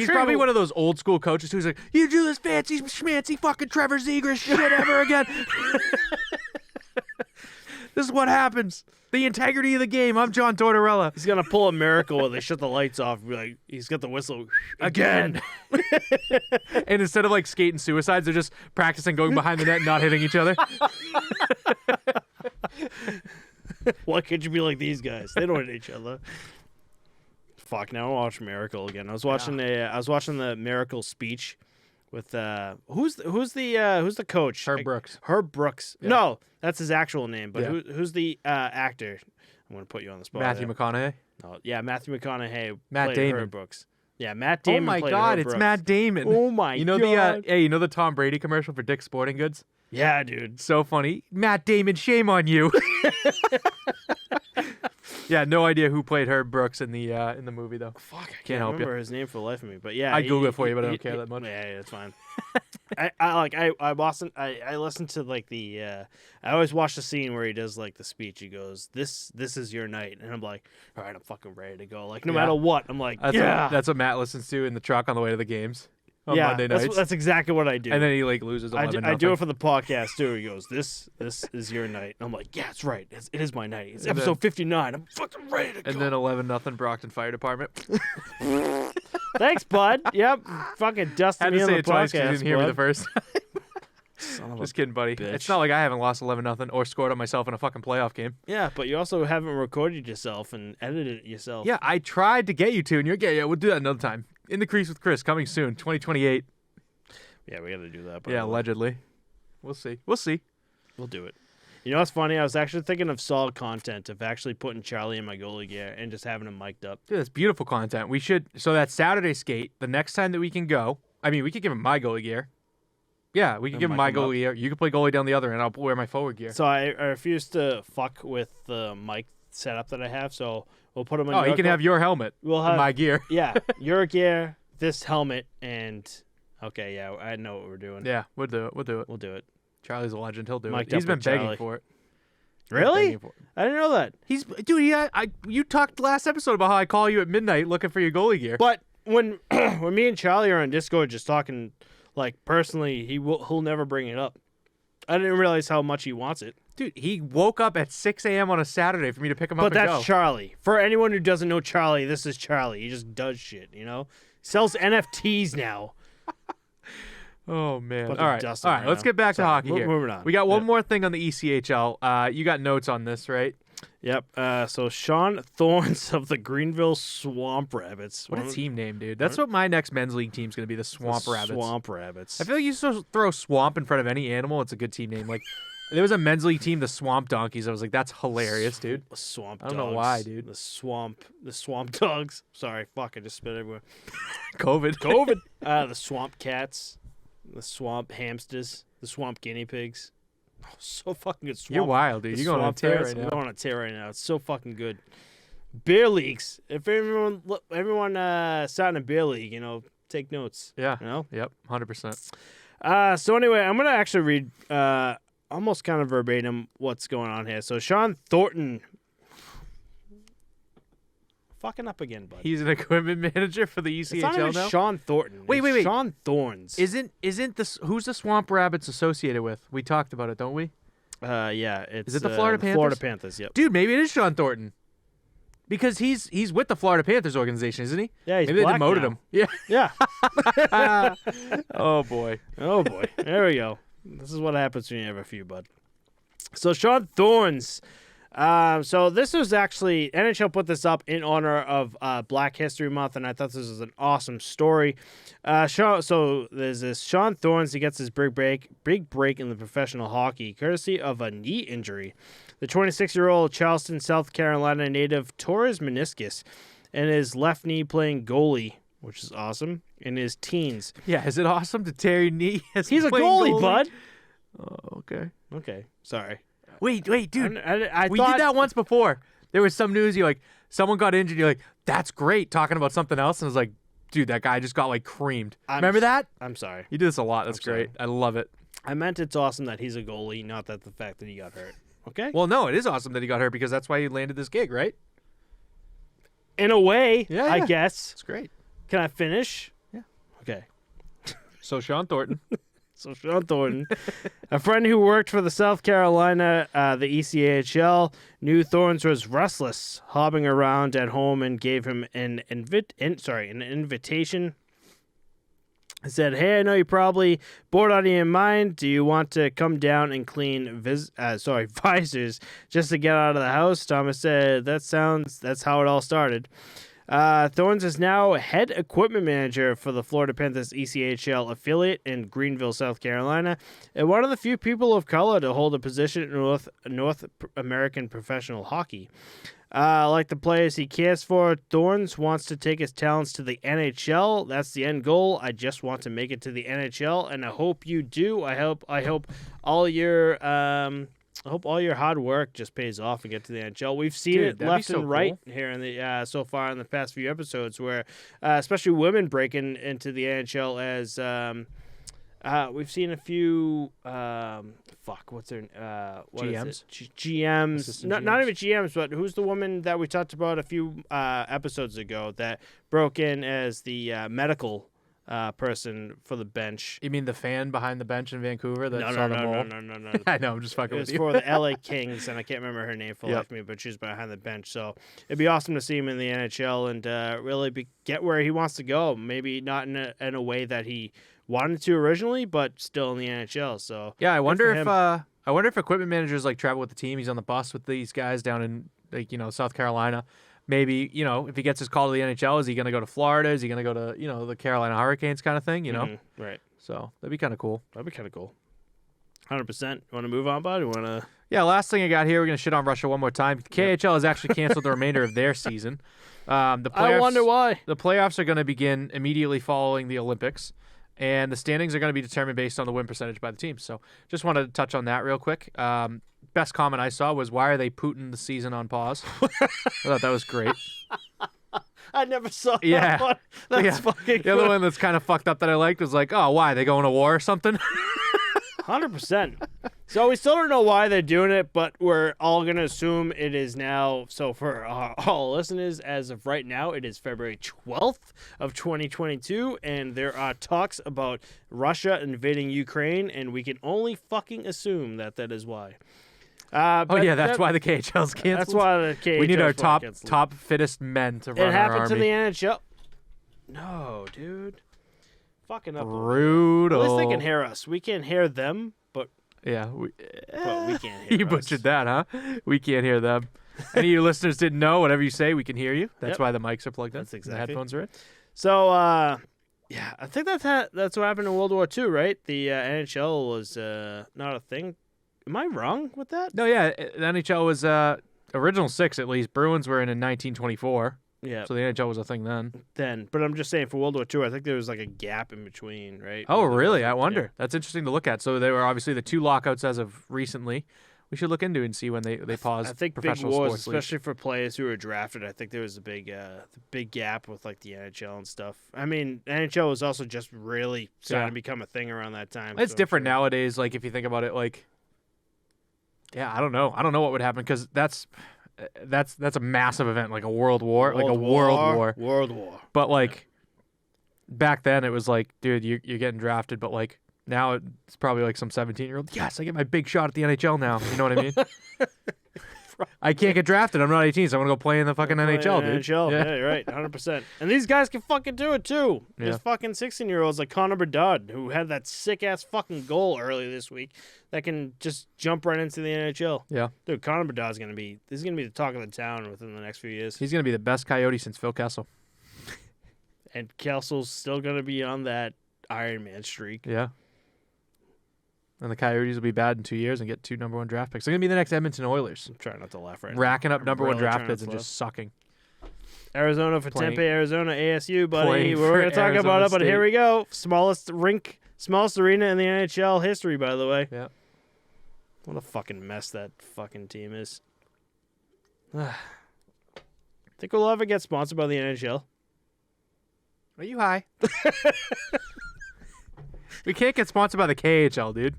probably one of those old school coaches who's like, you do this fancy schmancy fucking Trevor Zegras shit ever again. This is what happens. The integrity of the game. I'm John Tortorella. He's going to pull a miracle where they shut the lights off and be like, he's got the whistle again. And instead of like skating suicides, they're just practicing going behind the net and not hitting each other. Why can't you be like these guys? They don't hit each other. Fuck, now I watch Miracle again. I was watching the Miracle speech with who's the coach? Herb Brooks. Herb Brooks. Yeah. No, that's his actual name. But who's the actor? I'm gonna put you on the spot. Matthew McConaughey. Oh, yeah, Matthew McConaughey. Matt played Damon. Herb Brooks. Yeah, Matt Damon. Oh my played God, Herb it's Brooks. Matt Damon. Oh my God. You know the Tom Brady commercial for Dick's Sporting Goods? Yeah, dude. So funny. Matt Damon, shame on you. Yeah, no idea who played Herb Brooks in the movie though. Fuck, I Can't help remember you. his name for the life of me. But yeah, I Google it for you, but I don't care that much. Yeah, it's fine. I listened to like the I always watch the scene where he does like the speech. He goes, "This is your night," and I'm like, "All right, I'm fucking ready to go." Like no matter what, I'm like, that's what Matt listens to in the truck on the way to the games on Monday nights. That's exactly what I do. And then he like loses 11. I do it for the podcast too. He goes, "This is your night." And I'm like, "Yeah, it's right. It is my night. It's episode 59. I'm fucking ready to go." And then 11-0 Brockton Fire Department. Thanks, bud. Yep, fucking dusting Had me to on say the it twice podcast. because you didn't hear me the first. Son of Just a kidding, buddy. bitch. It's not like I haven't lost 11-0 or scored on myself in a fucking playoff game. Yeah, but you also haven't recorded yourself and edited it yourself. Yeah, I tried to get you to, and you're yeah, we'll do that another time. In the Crease with Chris, coming soon, 2028. Yeah, we got to do that. Yeah, allegedly. We'll see. We'll do it. You know what's funny? I was actually thinking of solid content of actually putting Charlie in my goalie gear and just having him mic'd up. Dude, that's beautiful content. We should. So that Saturday skate, the next time that we can go, I mean, we could give him my goalie gear. Yeah, we could give him my goalie gear. You can play goalie down the other end. I'll wear my forward gear. So I refuse to fuck with the mic setup that I have. So we'll put him in. Oh, you can have your helmet. We'll have my gear. Yeah, your gear, this helmet, and okay, yeah, I know what we're doing. Yeah, we'll do it. We'll do it. Charlie's a legend. He'll do Mic'd it. He's up been with begging Charlie. for it. Really? I didn't know that. You talked last episode about how I call you at midnight looking for your goalie gear. But when when me and Charlie are on Discord just talking, like personally, he'll never bring it up. I didn't realize how much he wants it. Dude, he woke up at 6 a.m. on a Saturday for me to pick him up But and go. that's Charlie. For anyone who doesn't know Charlie, this is Charlie. He just does shit, you know? Sells NFTs now. Oh, man. Fucking All right. dusting All right. right Let's now. get back to Sorry, hockey here. moving on. We got one Yep. more thing on the ECHL. You got notes on this, right? Yep. So Sean Thorns of the Greenville Swamp Rabbits. What a team name, dude. That's what my next men's league team's going to be, the Swamp Rabbits. Swamp Rabbits. I feel like you just throw swamp in front of any animal, it's a good team name. Like, there was a men's league team, the Swamp Donkeys. I was like, that's hilarious, dude. Swamp I don't Dogs. know why, dude. The Swamp Dogs. Sorry, fuck, I just spit everywhere. COVID. The Swamp Cats. The Swamp Hamsters. The Swamp Guinea Pigs. Oh, so fucking good. You're wild, dude. The You're going on a Swamp tear Bears. right now. I'm going on a tear right now. It's so fucking good. Beer leagues. If everyone starting a beer league, you know, take notes. Yeah. You know? Yep. 100%. So anyway, I'm gonna actually read almost kind of verbatim what's going on here. So Sean Thornton, fucking up again, bud. He's an equipment manager for the ECHL It's not even now. Sean Thornton. Wait. Sean Thorns. Isn't this who's the Swamp Rabbits associated with? We talked about it, don't we? Yeah. It's Is it the Florida Panthers? Florida Panthers. Yep. Dude, maybe it is Sean Thornton. Because he's with the Florida Panthers organization, isn't he? Yeah, he's maybe they black demoted now. him. Yeah. Yeah. Oh boy. Oh boy. There we go. This is what happens when you have a few, bud. So Sean Thorns. So this was actually NHL put this up in honor of Black History Month, and I thought this was an awesome story. So there's this Sean Thorns. He gets his big break in the professional hockey, courtesy of a knee injury. The 26-year-old Charleston, South Carolina native tore his meniscus and his left knee playing goalie, which is awesome, in his teens. Yeah, is it awesome to tear your knee? He's a goalie, bud. Oh, okay. Okay, sorry. Wait, dude. I We thought, did that once before. there was some news. Someone got injured. You're like, that's great. Talking about something else, and I was like, dude, that guy just got like creamed. Remember that? I'm sorry. You do this a lot. That's great. I love it. I meant it's awesome that he's a goalie, not that the fact that he got hurt. Okay. Well, no, it is awesome that he got hurt because that's why he landed this gig, right? In a way, Yeah, I yeah. guess. It's great. Can I finish? Yeah. Okay. So Sean Thornton. So Sean Thornton, a friend who worked for the South Carolina, the ECHL, knew Thornton was restless, hobbing around at home, and gave him an invitation. He said, "Hey, I know you're probably bored out of your mind. Do you want to come down and clean visors just to get out of the house?" Thomas said, "That's how it all started." Thorns is now head equipment manager for the Florida Panthers ECHL affiliate in Greenville, South Carolina, and one of the few people of color to hold a position in North American professional hockey. Like the players he cares for, Thorns wants to take his talents to the NHL. That's the end goal. I just want to make it to the NHL, and I hope you do. I hope all your hard work just pays off and get to the NHL. We've seen it left and right here in the so far in the past few episodes, where especially women breaking into the NHL as we've seen a few GMs? GMs, not even GMs, but who's the woman that we talked about a few episodes ago that broke in as the medical person for the bench? You mean the fan behind the bench in Vancouver that No. I know, I'm just fucking It with was you. for the LA Kings, and I can't remember her name for the life of me, but she's behind the bench. So it'd be awesome to see him in the NHL and really get where he wants to go. Maybe not in a way that he wanted to originally, but still in the NHL. So Yeah, I wonder if equipment managers like travel with the team. He's on the bus with these guys down in South Carolina. Maybe, if he gets his call to the NHL, is he going to go to Florida? Is he going to go to, the Carolina Hurricanes kind of thing, Mm-hmm. Right. So that'd be kind of cool. 100%. You want to move on, bud? You want to? Yeah, last thing I got here, we're going to shit on Russia one more time. The KHL has actually canceled the remainder of their season. I wonder why. The playoffs are going to begin immediately following the Olympics, and the standings are going to be determined based on the win percentage by the team. So just wanted to touch on that real quick. Best comment I saw was, why are they putting the season on pause? I thought that was great. I never saw that one. That's fucking good. The other one that's kind of fucked up that I liked was like, oh, why? They going to war or something? 100%. So we still don't know why they're doing it, but we're all going to assume it is now. So for all listeners, as of right now, it is February 12th of 2022, and there are talks about Russia invading Ukraine, and we can only fucking assume that is why. That's why the KHL's canceled. That's why the KHL. We need our top fittest men to run It happened our to army. the NHL. No, dude. Fucking up. Brutal. At least they can hear us. We can't hear them, but we can't hear You us. butchered that, huh? We can't hear them. Any of your listeners didn't know, whatever you say, we can hear you. That's why the mics are plugged in. That's exactly. The headphones are in. So, I think that's what happened in World War II, right? The NHL was not a thing. Am I wrong with that? No, yeah. The NHL was original 6, at least. Bruins were in 1924. Yeah. So the NHL was a thing then. But I'm just saying for World War II, I think there was like a gap in between, right? Oh, really? I wonder. Yeah. That's interesting to look at. So there were obviously the 2 lockouts as of recently. We should look into it and see when they paused. I think professional big wars, sports leagues. especially for players who were drafted. I think there was a big gap with like the NHL and stuff. I mean, NHL was also just really starting to become a thing around that time. It's different nowadays. Like if you think about it, like, yeah, I don't know what would happen because that's a massive event, like a world war. World War. But like back then, it was like, dude, you're getting drafted, but like. Now it's probably like some 17-year-old. Yes, I get my big shot at the NHL now. You know what I mean? I can't get drafted. I'm not 18, so I'm going to go play in the fucking NHL, dude. NHL, yeah, you're right, 100%. And these guys can fucking do it, too. Yeah. There's fucking 16-year-olds like Connor Bedard, who had that sick-ass fucking goal earlier this week that can just jump right into the NHL. Yeah. Dude, Connor Bedard's going to be the talk of the town within the next few years. He's going to be the best Coyote since Phil Kessel. And Kessel's still going to be on that Iron Man streak. Yeah. And the Coyotes will be bad in 2 years and get 2 number 1 draft picks. They're going to be the next Edmonton Oilers. I'm trying not to laugh right now. Racking up number 1 really draft picks and just sucking. Arizona for Tempe, Arizona, ASU, buddy. We're going to talk Arizona about it, but State. here we go. Smallest arena in the NHL history, by the way. Yeah. What a fucking mess that fucking team is. Think we'll ever get sponsored by the NHL? Are you high? We can't get sponsored by the KHL, dude.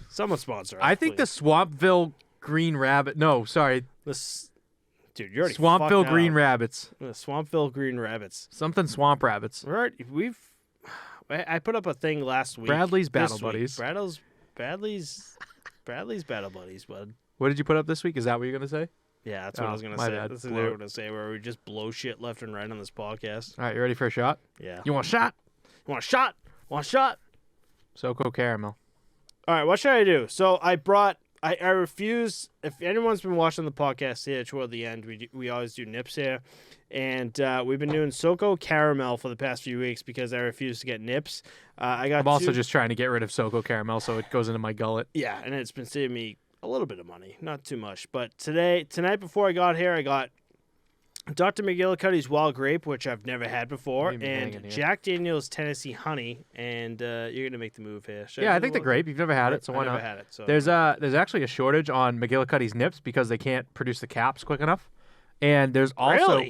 Someone sponsor us, I think the please. Swampville Green Rabbit. No, sorry. Dude, you're already Swampville fucked Green out. Rabbits. The Swampville Green Rabbits. Something Swamp Rabbits. I put up a thing last week. Bradley's this Battle week. Buddies. Bradley's Battle Buddies, bud. What did you put up this week? Is that what you're going to say? Yeah, that's what I was gonna my say. bad. This is what I was gonna say, where we just blow shit left and right on this podcast. All right, you ready for a shot? Yeah. You want a shot? You want a shot? Want a shot? Soko Caramel. All right, what should I do? So I refuse. If anyone's been watching the podcast here toward the end, we always do nips here, and we've been doing Soko Caramel for the past few weeks because I refuse to get nips. I'm also just trying to get rid of Soko Caramel so it goes into my gullet. Yeah, and it's been saving me a little bit of money, not too much. But tonight before I got here, I got Dr. McGillicuddy's Wild Grape, which I've never had before, and Jack Daniel's Tennessee Honey, and you're gonna make the move here. I think the grape. You've never had it, so why not? I've never had it. So there's actually a shortage on McGillicuddy's nips because they can't produce the caps quick enough, and there's also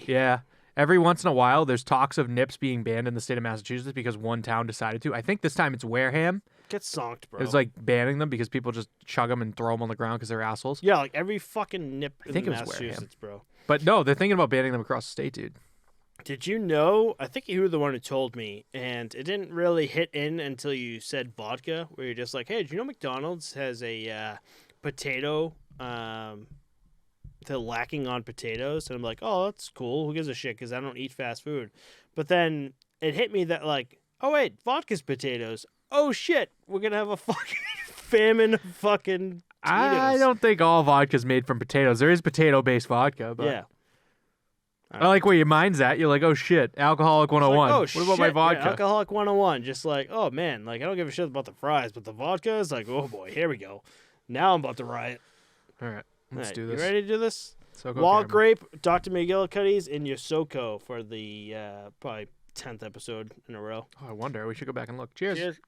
every once in a while there's talks of nips being banned in the state of Massachusetts because one town decided to. I think this time it's Wareham. Get sonked, bro. It was like banning them because people just chug them and throw them on the ground because they're assholes. Yeah, like every fucking nip I think in it was Massachusetts, bro. But no, they're thinking about banning them across the state, dude. Did you know? I think you were the one who told me, and it didn't really hit in until you said vodka, where you're just like, hey, do you know McDonald's has a potato, they're lacking on potatoes? And I'm like, oh, that's cool. Who gives a shit? Because I don't eat fast food. But then it hit me that, like, oh, wait, vodka's potatoes. Oh, shit, we're going to have a fucking famine of fucking potatoes. I don't think all vodka's made from potatoes. There is potato-based vodka, but Yeah. I like where your mind's at. You're like, oh, shit, Alcoholic 101. Like, oh, what about my vodka? Yeah, Alcoholic 101. Just like, oh, man, like, I don't give a shit about the fries, but the vodka is like, oh, boy, here we go. Now I'm about to riot. All right, let's do You this. ready to do this? Soko Wild Caramel. Grape, Dr. McGillicuddy's, and your Soko for the probably 10th episode in a row. Oh, I wonder. We should go back and look. Cheers.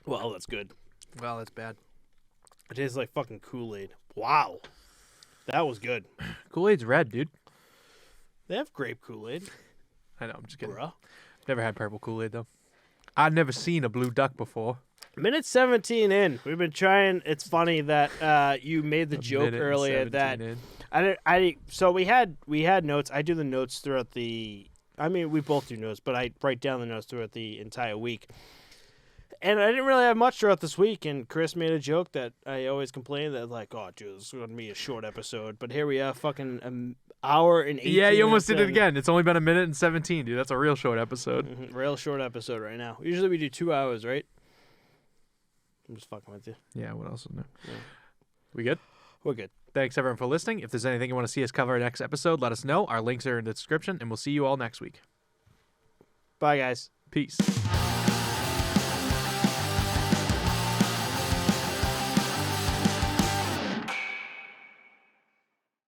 Well, that's good. Well, that's bad. It tastes like fucking Kool-Aid. Wow. That was good. Kool-Aid's red, dude. They have grape Kool-Aid. I know, I'm just kidding. Bruh. Never had purple Kool-Aid, though. I'd never seen a blue duck before. Minute 17 in. We've been trying. It's funny that you made the joke earlier that so we had notes. I do the notes throughout the. I mean, we both do notes, but I write down the notes throughout the entire week. And I didn't really have much throughout this week. And Chris made a joke that I always complain that like, oh, dude, this is gonna be a short episode. But here we are, fucking an hour and 18. Yeah, you almost did it in. again. It's only been a minute and 17, dude. That's a real short episode. Mm-hmm. Real short episode right now. Usually we do 2 hours, right? I'm just fucking with you. Yeah, what else is new? Yeah. We good? We're good. Thanks, everyone, for listening. If there's anything you want to see us cover next episode, let us know. Our links are in the description, and we'll see you all next week. Bye, guys. Peace.